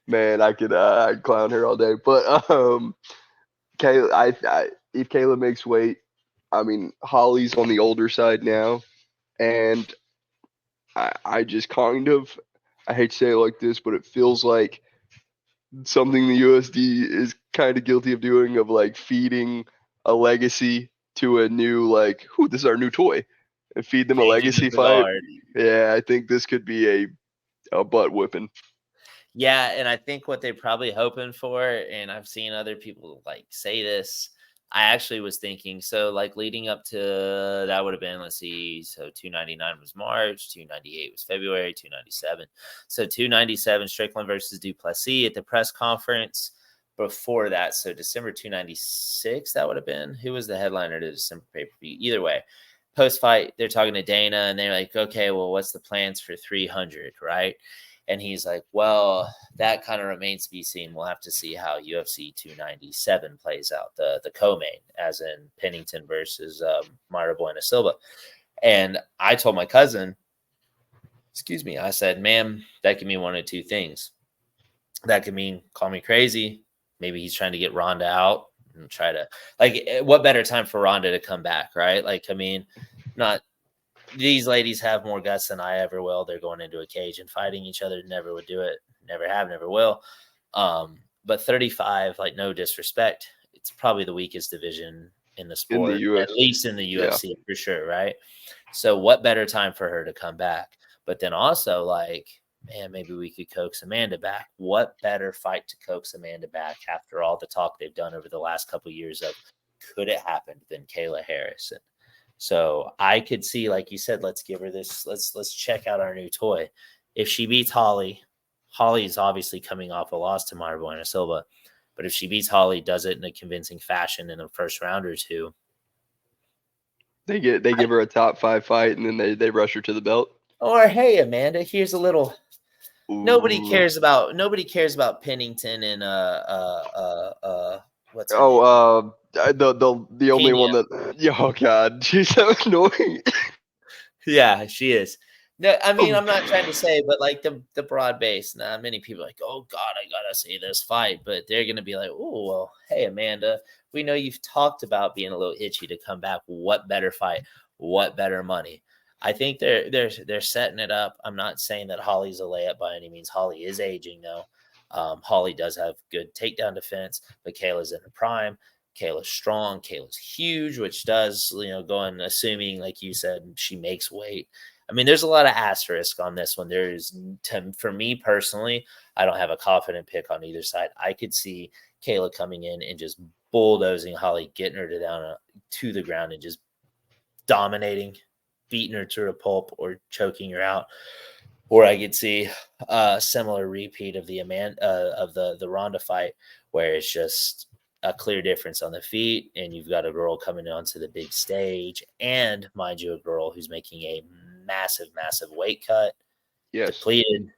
Man, I could I'd clown her all day. But Kayla, if Kayla makes weight, I mean, Holly's on the older side now, and I just kind of, I hate to say it like this, but it feels like something the USD is kind of guilty of doing, of like feeding a legacy to a new, like, this is our new toy, and feed them a legacy fight. Yeah, I think this could be a butt whipping. Yeah, and I think what they're probably hoping for, and I've seen other people like say this, I actually was thinking, so like leading up to that would have been, let's see, so 299 was March, 298 was February, 297. So 297 Strickland versus Duplessis at the press conference before that. So December 296, that would have been, who was the headliner to December pay-per-view? Either way, post-fight, they're talking to Dana and they're like, okay, well, what's the plans for 300, right? And he's like, well, that kind of remains to be seen. We'll have to see how UFC 297 plays out, the co-main, as in Pennington versus Mayra Bueno Silva. And I told my cousin, excuse me, I said, ma'am, that could mean one of two things. That could mean call me crazy. Maybe he's trying to get Ronda out and try to, like, what better time for Ronda to come back, right? Like, I mean, not these ladies have more guts than I ever will. They're going into a cage and fighting each other. Never would do it. Never have, never will. But 35, like, no disrespect, it's probably the weakest division in the sport, at least in the UFC for sure, right? So what better time for her to come back? But then also, like, man, maybe we could coax Amanda back. What better fight to coax Amanda back after all the talk they've done over the last couple of years of could it happen than Kayla Harrison? So I could see, like you said, let's give her this. Let's check out our new toy. If she beats Holly is obviously coming off a loss to Mayra Bueno Silva. But if she beats Holly, does it in a convincing fashion in the first round or two, they give her a top 5 fight, and then they rush her to the belt. Or hey, Amanda, here's a little. Ooh. Nobody cares about Pennington and what's her name? The only one that oh god, she's so annoying. Yeah, she is. No, I mean, I'm not trying to say, but like the broad base, not many people are like, oh God, I gotta see this fight, but they're gonna be like, oh well, hey Amanda, we know you've talked about being a little itchy to come back. What better fight? What better money? I think they're setting it up. I'm not saying that Holly's a layup by any means. Holly is aging though. Holly does have good takedown defense, but Kayla's in her prime. Kayla's strong. Kayla's huge, which does, going, assuming, like you said, she makes weight. I mean, there's a lot of asterisk on this one. For me personally, I don't have a confident pick on either side. I could see Kayla coming in and just bulldozing Holly, getting her down to the ground and just dominating, beating her to a pulp or choking her out. Or I could see a similar repeat of the Ronda fight, where it's just a clear difference on the feet, and you've got a girl coming onto the big stage, and mind you, a girl who's making a massive weight cut, depleted.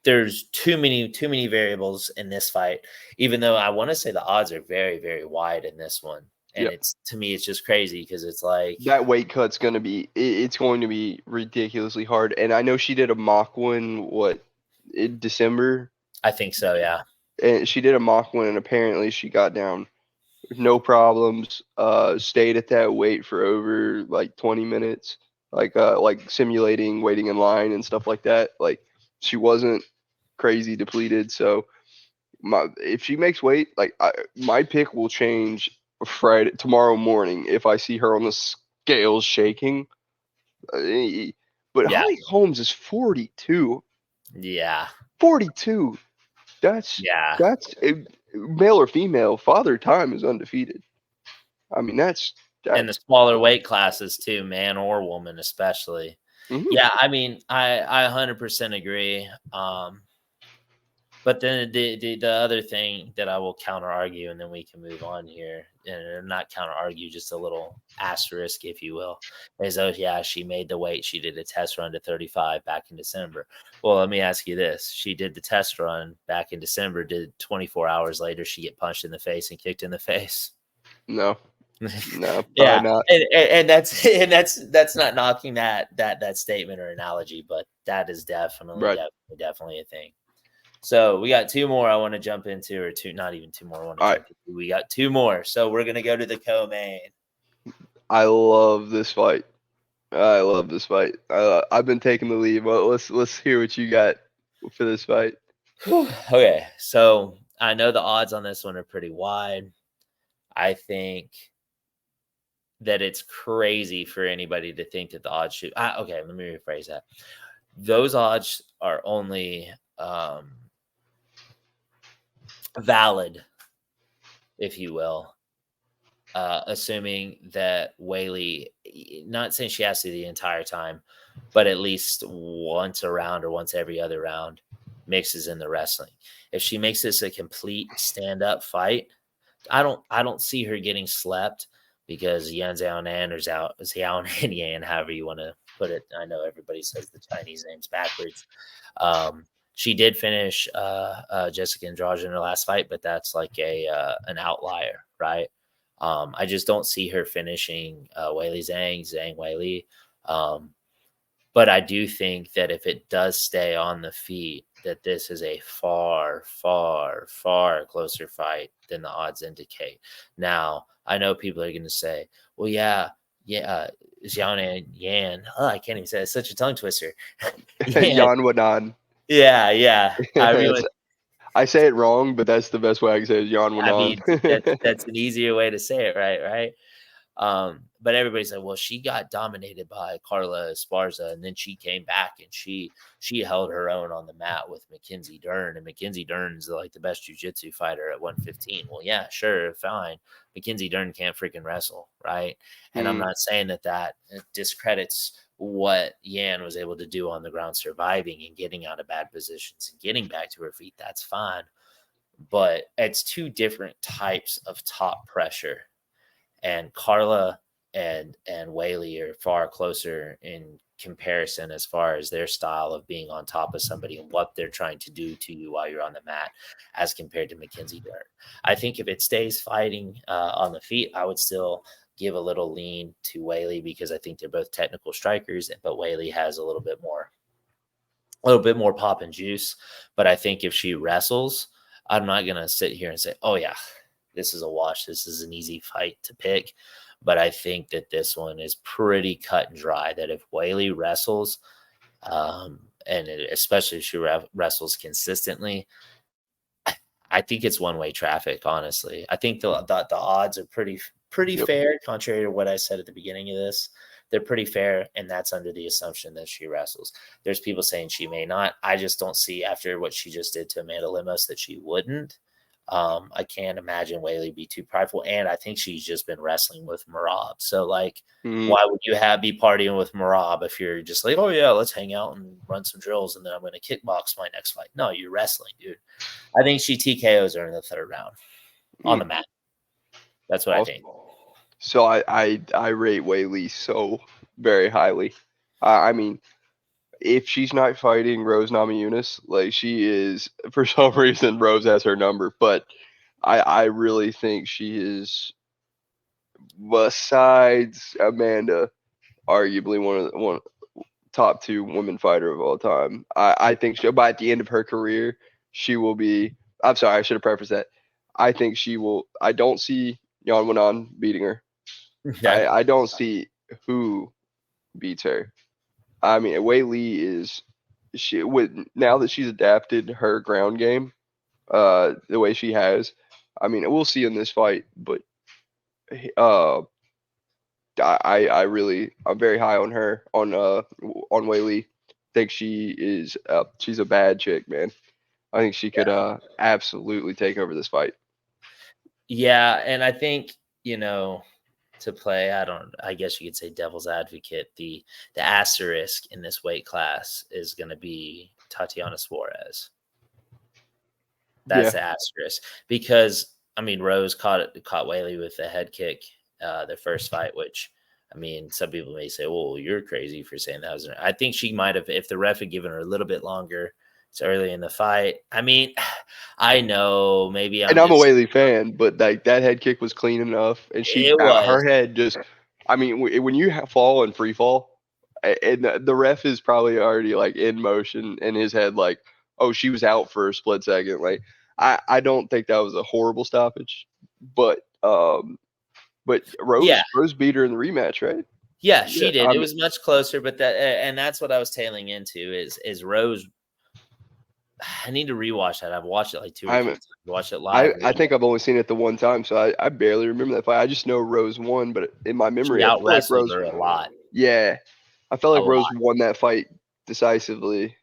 There's too many variables in this fight, even though I want to say the odds are very, very wide in this one. And to me, it's just crazy because it's like that weight cut's going to be ridiculously hard. And I know she did a mock one, in December? I think so, yeah. And she did a mock one, and apparently she got down with no problems, stayed at that weight for over like 20 minutes, like simulating waiting in line and stuff like that. Like, she wasn't crazy depleted. So if she makes weight, like, my pick will change tomorrow morning if I see her on the scales shaking. But Holly Holmes is 42. Yeah. 42. That's male or female. Father Time is undefeated. I mean, that's and the smaller weight classes too, man or woman, especially. Mm-hmm. Yeah, I mean, I 100% agree. But then the other thing that I will counter argue, and then we can move on here, and not counter argue, just a little asterisk, if you will, is she made the weight. She did a test run to 35 back in December. Well, let me ask you this: she did the test run back in December. Did 24 hours later she get punched in the face and kicked in the face? No, yeah, not. And that's not knocking that statement or analogy, but that is definitely a thing. So we got two more I want to jump into, or two, not even two more. We got two more. So we're going to go to the co-main. I love this fight. I've been taking the lead. Well, let's hear what you got for this fight. Okay. So I know the odds on this one are pretty wide. I think that it's crazy for anybody to think that the odds should. Okay. Let me rephrase that. Those odds are only, valid, if you will, assuming that Weili, not saying she has to the entire time, but at least once a round or once every other round mixes in the wrestling. If she makes this a complete stand-up fight, I don't see her getting slept, because Yan Xiaonan or Xiaonan, however you want to put it. I know everybody says the Chinese names backwards. She did finish Jessica Andrade in her last fight, but that's like an outlier, right? I just don't see her finishing Weili Zhang Weili. But I do think that if it does stay on the feet, that this is a far, far, far closer fight than the odds indicate. Now, I know people are going to say, well, yeah, Xiao and Yan. Oh, I can't even say it. It's such a tongue twister. Yan Wanan. Yeah. I say it wrong, but that's the best way I can say it. Yan Wanan. That's an easier way to say it, right? But everybody's like, well, she got dominated by Carla Esparza, and then she came back and she held her own on the mat with Mackenzie Dern, and Mackenzie Dern's like the best jiu-jitsu fighter at 115. Well, yeah, sure, fine. Mackenzie Dern can't freaking wrestle, right? And I'm not saying that discredits what Yan was able to do on the ground, surviving and getting out of bad positions and getting back to her feet. That's fine. But it's two different types of top pressure. And Carla and Weili are far closer in comparison as far as their style of being on top of somebody and what they're trying to do to you while you're on the mat as compared to Mackenzie Dern. I think if it stays fighting on the feet, I would still give a little lean to Weili because I think they're both technical strikers, but Weili has a little bit more pop and juice. But I think if she wrestles, I'm not going to sit here and say, oh yeah, this is a wash. This is an easy fight to pick. But I think that this one is pretty cut and dry, that if Weili wrestles, especially if she wrestles consistently, I think it's one-way traffic, honestly. I think the odds are pretty fair, contrary to what I said at the beginning of this. They're pretty fair, and that's under the assumption that she wrestles. There's people saying she may not. I just don't see, after what she just did to Amanda Lemos, that she wouldn't. I can't imagine Weili be too prideful, and I think she's just been wrestling with Merab. So, like, why would you be partying with Merab if you're just like, oh yeah, let's hang out and run some drills, and then I'm going to kickbox my next fight? No, you're wrestling, dude. I think she TKOs her in the third round on the mat. That's what I think. So I rate Weili so very highly. I mean, if she's not fighting Rose Namajunas, like she is, for some reason, Rose has her number. But I really think she is, besides Amanda, arguably one top 2 women fighter of all time. I think by at the end of her career, she will be. I'm sorry, I should have prefaced that. I think she will. I don't see Yan Wanan beating her. Okay. I don't see who beats her. I mean, Weili now that she's adapted her ground game, the way she has. I mean, we'll see in this fight, but I'm very high on her on Weili. Think she's a bad chick, man. I think she could absolutely take over this fight. Yeah, and I think, to play, I guess you could say devil's advocate, the asterisk in this weight class is going to be Tatiana Suarez. That's the asterisk, because I mean, Rose caught Weili with a head kick their first fight, which, I mean, some people may say, well, you're crazy for saying that was I think she might have, if the ref had given her a little bit longer. It's early in the fight. I mean, I know maybe I'm a Weili fan, but like that head kick was clean enough, and her head just. I mean, when you fall and free fall, and the ref is probably already like in motion, and his head like, oh, she was out for a split second. Like, I don't think that was a horrible stoppage, but Rose beat her in the rematch, right? Yeah, she did. It was much closer, but that's what I was tailing into is Rose. I need to rewatch that. I've watched it like 2 or 3 times. Watched it live. I think I've only seen it the one time, so I barely remember that fight. I just know Rose won, but in my memory, she out-wrestled her a lot. Yeah, I felt like Rose won that fight decisively.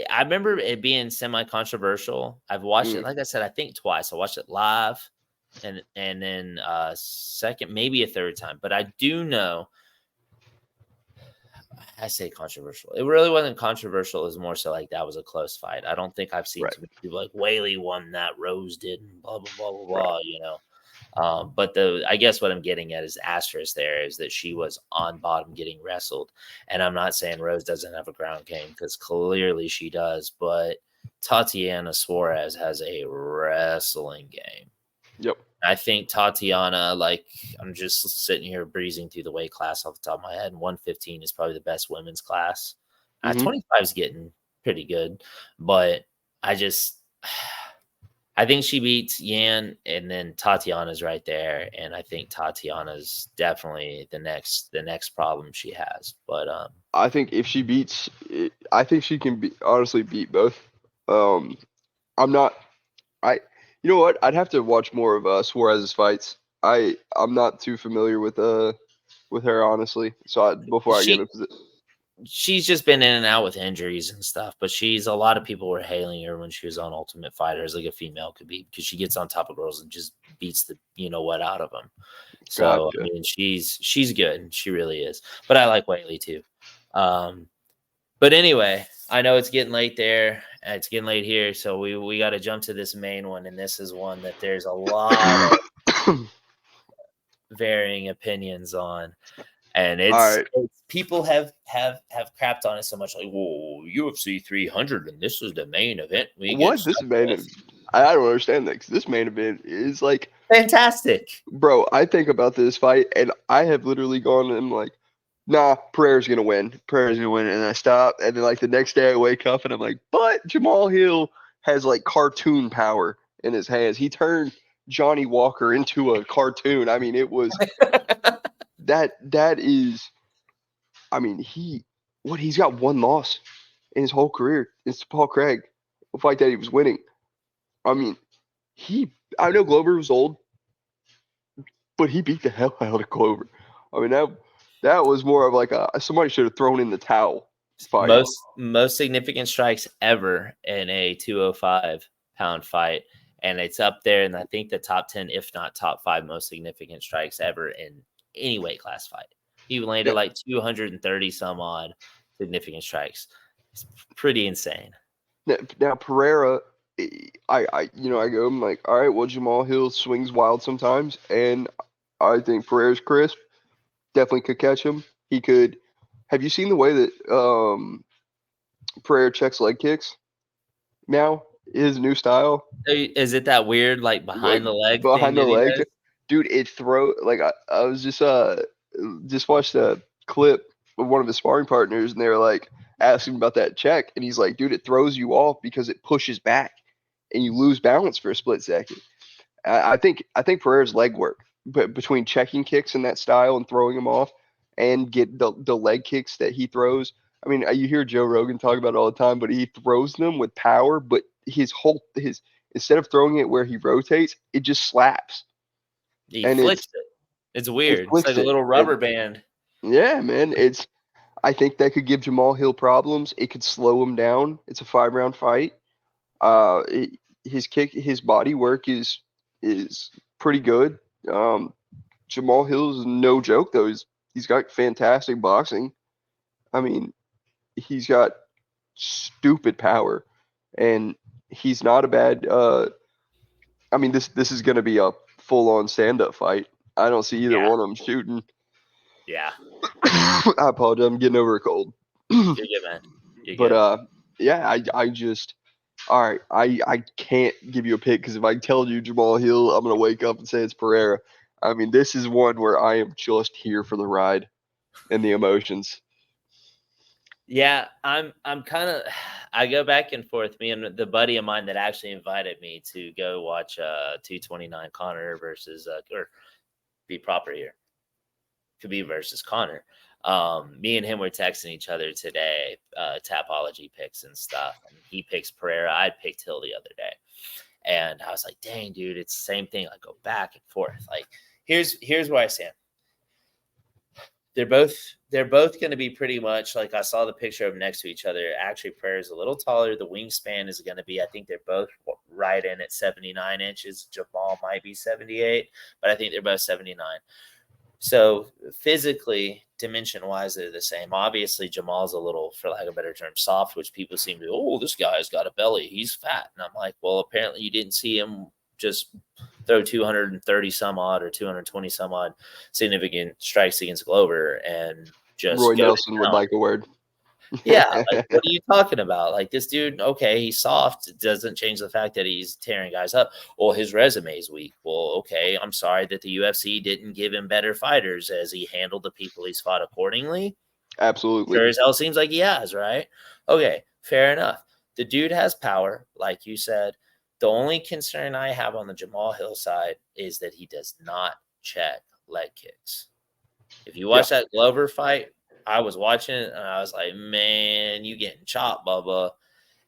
I remember it being semi-controversial. I've watched it, like I said, I think twice. I watched it live, and then second, maybe a third time. But I do know. I say controversial. It really wasn't controversial. It was more so like that was a close fight. I don't think I've seen too many people like Weili won that, Rose didn't, blah, blah, blah, blah, blah, But I guess what I'm getting at is asterisk there is that she was on bottom getting wrestled. And I'm not saying Rose doesn't have a ground game, because clearly she does. But Tatiana Suarez has a wrestling game. Yep. I think Tatiana, like, I'm just sitting here breezing through the weight class off the top of my head. 115 is probably the best women's class. 25 is getting pretty good, but I think she beats Yan, and then Tatiana's right there, and I think Tatiana's definitely the next problem she has. But I think if she beats, I think she can honestly beat both. I'm not. You know what? I'd have to watch more of Suarez's fights. I'm not too familiar with her honestly. So before I give it, she's just been in and out with injuries and stuff. But a lot of people were hailing her when she was on Ultimate Fighter as like a female could be, because she gets on top of girls and just beats the what out of them. So gotcha. I mean, she's good. She really is. But I like Whaley too. But anyway, I know it's getting late there. It's getting late here, so we got to jump to this main one, and this is one that there's a lot of varying opinions on, and it's people have crapped on it so much, like, whoa, UFC 300, and this is the main event. This main event? I don't understand that, 'cause this main event is like fantastic, bro. I think about this fight, and I have literally gone and I'm like, nah, Pereira's gonna win. And I stop, and then like the next day I wake up and I'm like, but Jamal Hill has like cartoon power in his hands. He turned Johnny Walker into a cartoon. I mean, it was that is. I mean, he's got one loss in his whole career. It's Paul Craig, a fight that he was winning. I mean, I know Glover was old, but he beat the hell out of Glover. I mean, that was more of like somebody should have thrown in the towel fight. Most significant strikes ever in a 205-pound fight, and it's up there, and I think the top 10, if not top 5, most significant strikes ever in any weight class fight. He landed like 230 some odd significant strikes. It's pretty insane. Now Pereira, I go, I'm like, all right, well, Jamal Hill swings wild sometimes, and I think Pereira's crisp. Definitely could catch him. He could. Have you seen the way that Pereira checks leg kicks now? His new style. Is it that weird, like behind the leg? Behind the leg, dude. It like I was just watched a clip of one of his sparring partners, and they were like asking about that check, and he's like, dude, it throws you off because it pushes back, and you lose balance for a split second. I think Pereira's leg work, but between checking kicks in that style and throwing them off, and get the leg kicks that he throws. I mean, you hear Joe Rogan talk about it all the time, but he throws them with power. But his instead of throwing it where he rotates, it just slaps. He flips it. It's weird. It's like a little rubber band. Yeah, man. I think that could give Jamal Hill problems. It could slow him down. It's a 5-round fight. His body work is pretty good. Jamal Hill's no joke though. He's got fantastic boxing. I mean, he's got stupid power, and he's not a bad. I mean, this is going to be a full-on stand-up fight. I don't see either one of them shooting. Yeah. I apologize. I'm getting over a cold. You're good, man. I just. All right, I can't give you a pick, because if I tell you Jamal Hill, I'm gonna wake up and say it's Pereira. I mean, this is one where I am just here for the ride and the emotions. Yeah, I'm kind of. I go back and forth. Me and the buddy of mine that actually invited me to go watch 229 Conor versus or be proper here, Khabib versus Conor. Me and him were texting each other today, Tapology picks and stuff. And he picks Pereira. I picked Hill the other day. And I was like, dang, dude, it's the same thing. I go back and forth. Like, here's where I stand. They're both going to be pretty much like, I saw the picture of them next to each other. Actually, Pereira's a little taller. The wingspan is going to be, I think they're both right in at 79 inches. Jamal might be 78, but I think they're both 79. So physically, dimension-wise, they're the same. Obviously, Jamal's a little, for lack of a better term, soft, which people seem to, oh, this guy's got a belly. He's fat. And I'm like, well, apparently you didn't see him just throw 230 some odd or 220 some odd significant strikes against Glover and just Roy Nelson would like a word. Yeah, like, what are you talking about? Like, this dude, okay, he's soft. It doesn't change the fact that he's tearing guys up. Well, his resume is weak. Well, okay, I'm sorry that the UFC didn't give him better fighters as he handled the people he's fought accordingly. Absolutely. Sure as hell seems like he has, right? Okay, fair enough. The dude has power, like you said. The only concern I have on the Jamal Hill side is that he does not check leg kicks. If you watch that Glover fight, I was watching it and I was like, man, you getting chopped, Bubba.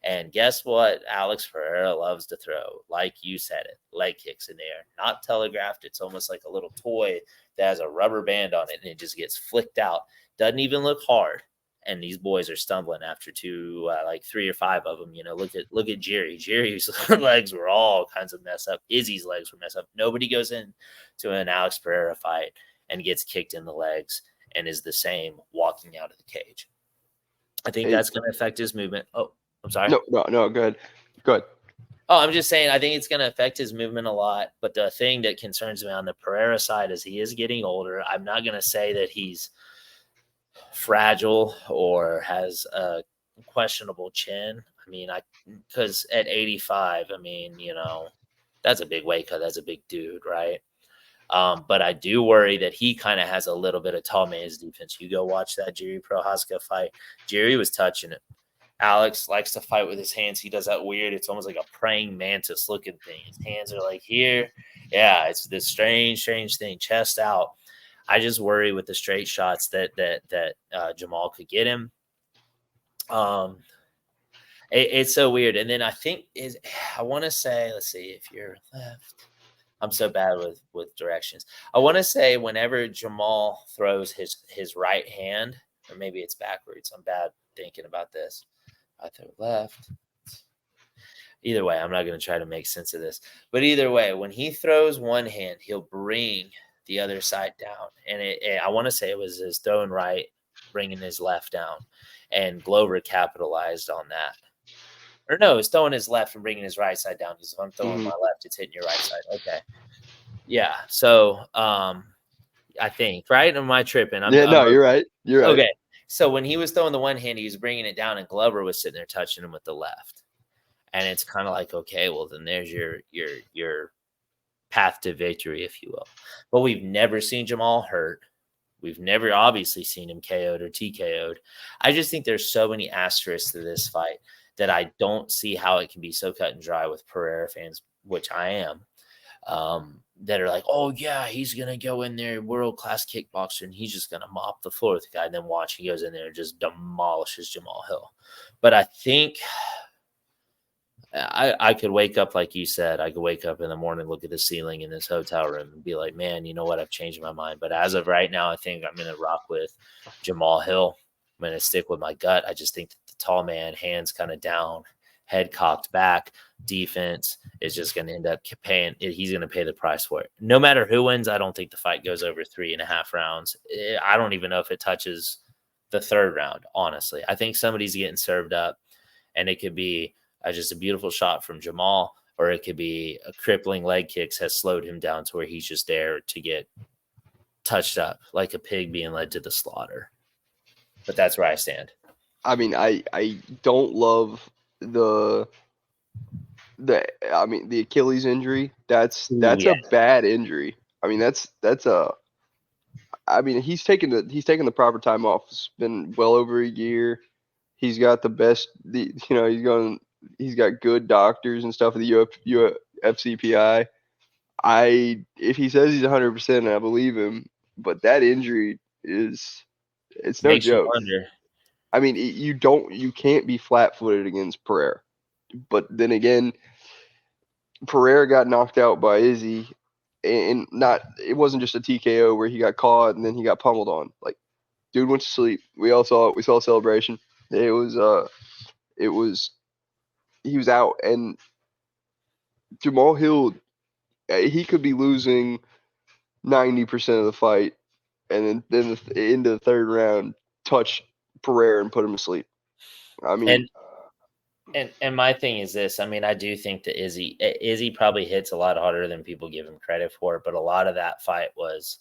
And guess what? Alex Pereira loves to throw, like you said it, leg kicks in the air, not telegraphed. It's almost like a little toy that has a rubber band on it and it just gets flicked out. Doesn't even look hard. And these boys are stumbling after like 3 or 5 of them. You know, look at Jerry. Jerry's legs were all kinds of messed up. Izzy's legs were messed up. Nobody goes in to an Alex Pereira fight and gets kicked in the legs and is the same walking out of the cage. I think that's going to affect his movement. Oh, I'm sorry. No, good. Good. Oh, I'm just saying, I think it's going to affect his movement a lot. But the thing that concerns me on the Pereira side is he is getting older. I'm not going to say that he's fragile or has a questionable chin. I mean, because at 85, I mean, you know, that's a big weight cut. That's a big dude, right? But I do worry that he kind of has a little bit of tall man's defense. You go watch that Jerry Procházka fight. Jerry was touching it. Alex likes to fight with his hands. He does that weird, it's almost like a praying mantis looking thing. His hands are like here. Yeah, it's this strange thing, chest out. I just worry with the straight shots that Jamal could get him. It's so weird. And then I think I want to say, let's see, if you're left. I'm so bad with directions. I want to say whenever Jamal throws his right hand, or maybe it's backwards. I'm bad thinking about this. I throw left. Either way, I'm not going to try to make sense of this. But either way, when he throws one hand, he'll bring the other side down. And I want to say it was his throwing right, bringing his left down. And Glover capitalized on that. Or no, he's throwing his left and bringing his right side down. Because if I'm throwing my left, it's hitting your right side. Okay. Yeah. So I think, right? Am I tripping? You're right. You're right. Okay. So when he was throwing the one hand, he was bringing it down, and Glover was sitting there touching him with the left. And it's kind of like, okay, well, then there's your path to victory, if you will. But we've never seen Jamal hurt. We've never obviously seen him KO'd or TKO'd. I just think there's so many asterisks to this fight that I don't see how it can be so cut and dry with Pereira fans, which I am, that are like, oh, yeah, he's going to go in there, world-class kickboxer, and he's just going to mop the floor with the guy. And then watch, he goes in there and just demolishes Jamal Hill. But I think I could wake up, like you said, I could wake up in the morning, look at the ceiling in this hotel room and be like, man, you know what? I've changed my mind. But as of right now, I think I'm going to rock with Jamal Hill. I'm going to stick with my gut. I just think that the tall man, hands kind of down, head cocked back, defense is just going to end up paying. He's going to pay the price for it. No matter who wins, I don't think the fight goes over 3.5 rounds. I don't even know if it touches the 3rd round, honestly. I think somebody's getting served up, and it could be just a beautiful shot from Jamal, or it could be a crippling leg kicks has slowed him down to where he's just there to get touched up like a pig being led to the slaughter. But that's where I stand. I mean, I don't love the Achilles injury. That's a bad injury. I mean, he's taken the proper time off. It's been well over a year. He's got the best. He's got good doctors and stuff at the UFCPI. If he says he's 100%, I believe him. But that injury it's no joke. I mean, you can't be flat-footed against Pereira. But then again, Pereira got knocked out by Izzy, and it wasn't just a TKO where he got caught and then he got pummeled on. Like, dude went to sleep. We all saw it. We saw a celebration. He was out, and Jamal Hill, he could be losing 90% of the fight, and then into the 3rd round, touch Pereira and put him to sleep. I mean, and my thing is this. I mean, I do think that Izzy probably hits a lot harder than people give him credit for, but a lot of that fight was,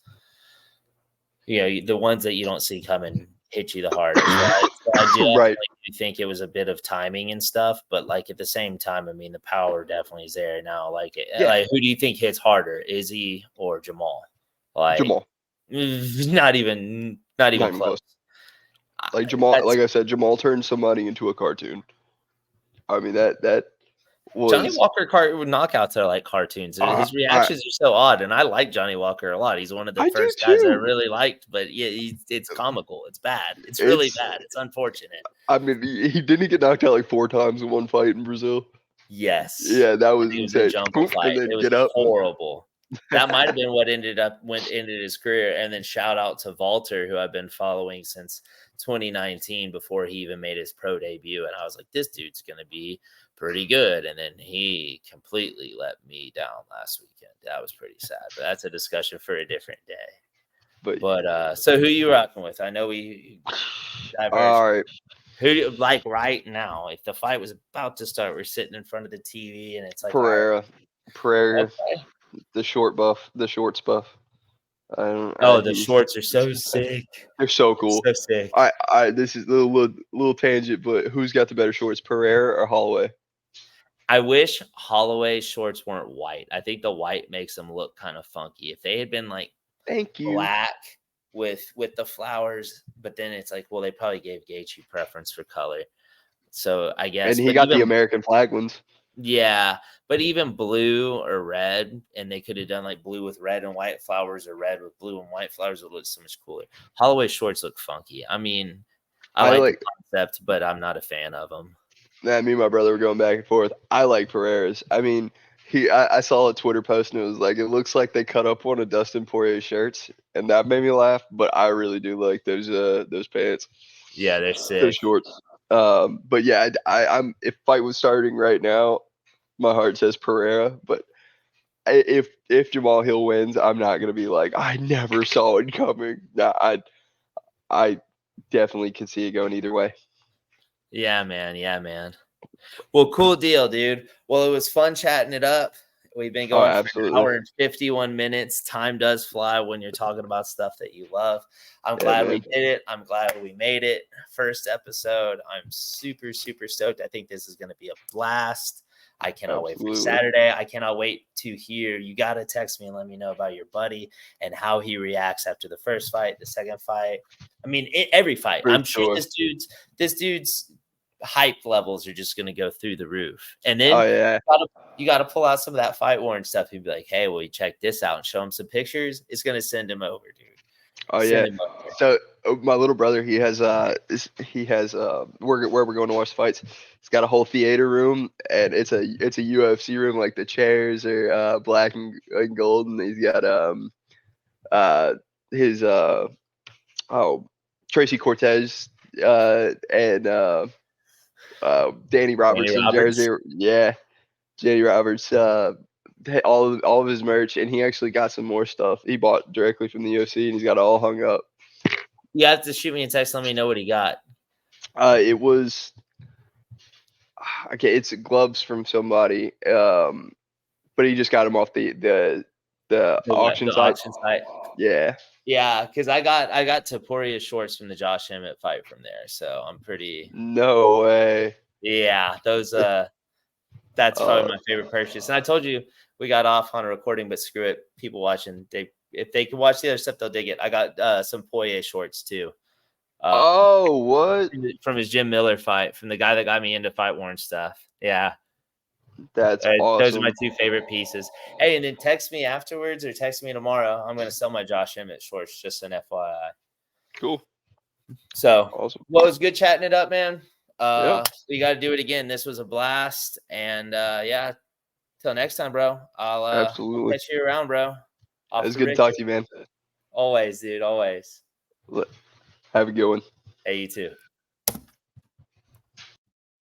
the ones that you don't see coming hit you the hardest, right? So I do Right. think it was a bit of timing and stuff, but like at the same time, I mean, the power definitely is there now. Like, like who do you think hits harder, Izzy or Jamal? Like Jamal. Not even close. Like Jamal, like I said, Jamal turned somebody into a cartoon. I mean that was Johnny Walker knockouts are like cartoons. His reactions are so odd, and I like Johnny Walker a lot. He's one of the first guys I really liked, but yeah, it's comical. It's bad. It's really bad. It's unfortunate. I mean, he didn't get knocked out like 4 times in one fight in Brazil. Yes. Yeah, that was insane. A jungle fight. It was horrible. That might have been what ended his career. And then shout out to Walter, who I've been following since 2019 before he even made his pro debut. And I was like, this dude's going to be pretty good. And then he completely let me down last weekend. That was pretty sad. But that's a discussion for a different day. But so who you rocking with? I know we diverged. All right. Who, like right now, if the fight was about to start, we're sitting in front of the TV and it's like Pereira, okay. the shorts buff. The shorts are so sick. They're so cool. So sick. This is a little tangent, but who's got the better shorts, Pereira or Holloway? I wish Holloway shorts weren't white. I think the white makes them look kind of funky. If they had been like black with the flowers, but then it's like, well, they probably gave Gaethje preference for color. So I guess. And he got the American flag ones. Yeah, but even blue or red, and they could have done like blue with red and white flowers or red with blue and white flowers would look so much cooler. Holloway shorts look funky. I mean, I like the concept, but I'm not a fan of them. Me and my brother were going back and forth. I like Pereira's. I mean, I saw a Twitter post and it was like, it looks like they cut up one of Dustin Poirier's shirts, and that made me laugh. But I really do like those pants. Yeah, they're sick. Those shorts. But yeah, I'm if fight was starting right now, my heart says Pereira. But if Jamal Hill wins, I'm not gonna be like, I never saw it coming. Nah, I definitely can see it going either way. Yeah, man. Well, cool deal, dude. Well, it was fun chatting it up. We've been going for an hour and 51 minutes. Time does fly when you're talking about stuff that you love. I'm glad we did it. I'm glad we made it. First episode. I'm super, super stoked. I think this is going to be a blast. I cannot wait for Saturday. I cannot wait to hear. You got to text me and let me know about your buddy and how he reacts after the first fight, the second fight. I mean, every fight. I'm sure this dude's hype levels are just going to go through the roof. And then you got to pull out some of that fight warrant stuff. He'd be like, hey, will you check this out and show him some pictures? It's going to send him over, dude. So my little brother, he has where we're going to watch fights. He's got a whole theater room, and it's a UFC room. Like the chairs are black and gold, and he's got his Tracy Cortez and Danny Robertson jersey. Yeah, Danny Roberts. All of his merch, and he actually got some more stuff he bought directly from the UFC, and he's got it all hung up. You have to shoot me a text, let me know what he got. It was it's gloves from somebody, but he just got them off the auction site. Yeah, because I got Taporia's shorts from the Josh Emmett fight from there, so I'm pretty. No way. Yeah, those that's probably my favorite purchase. And I told you we got off on a recording, but screw it. People watching, if they can watch the other stuff, they'll dig it. I got some Poirier shorts too. What? From his Jim Miller fight, from the guy that got me into fight worn stuff. Yeah. That's awesome. Those are my two favorite pieces. Hey, and then text me afterwards or text me tomorrow. I'm going to sell my Josh Emmett shorts, just an FYI. Cool. So, awesome. Well, it was good chatting it up, man. We got to do it again. This was a blast. And till next time, bro. I'll absolutely catch you around, bro. It was good to talk to you, man. Always, dude. Always. Have a good one. Hey, you too.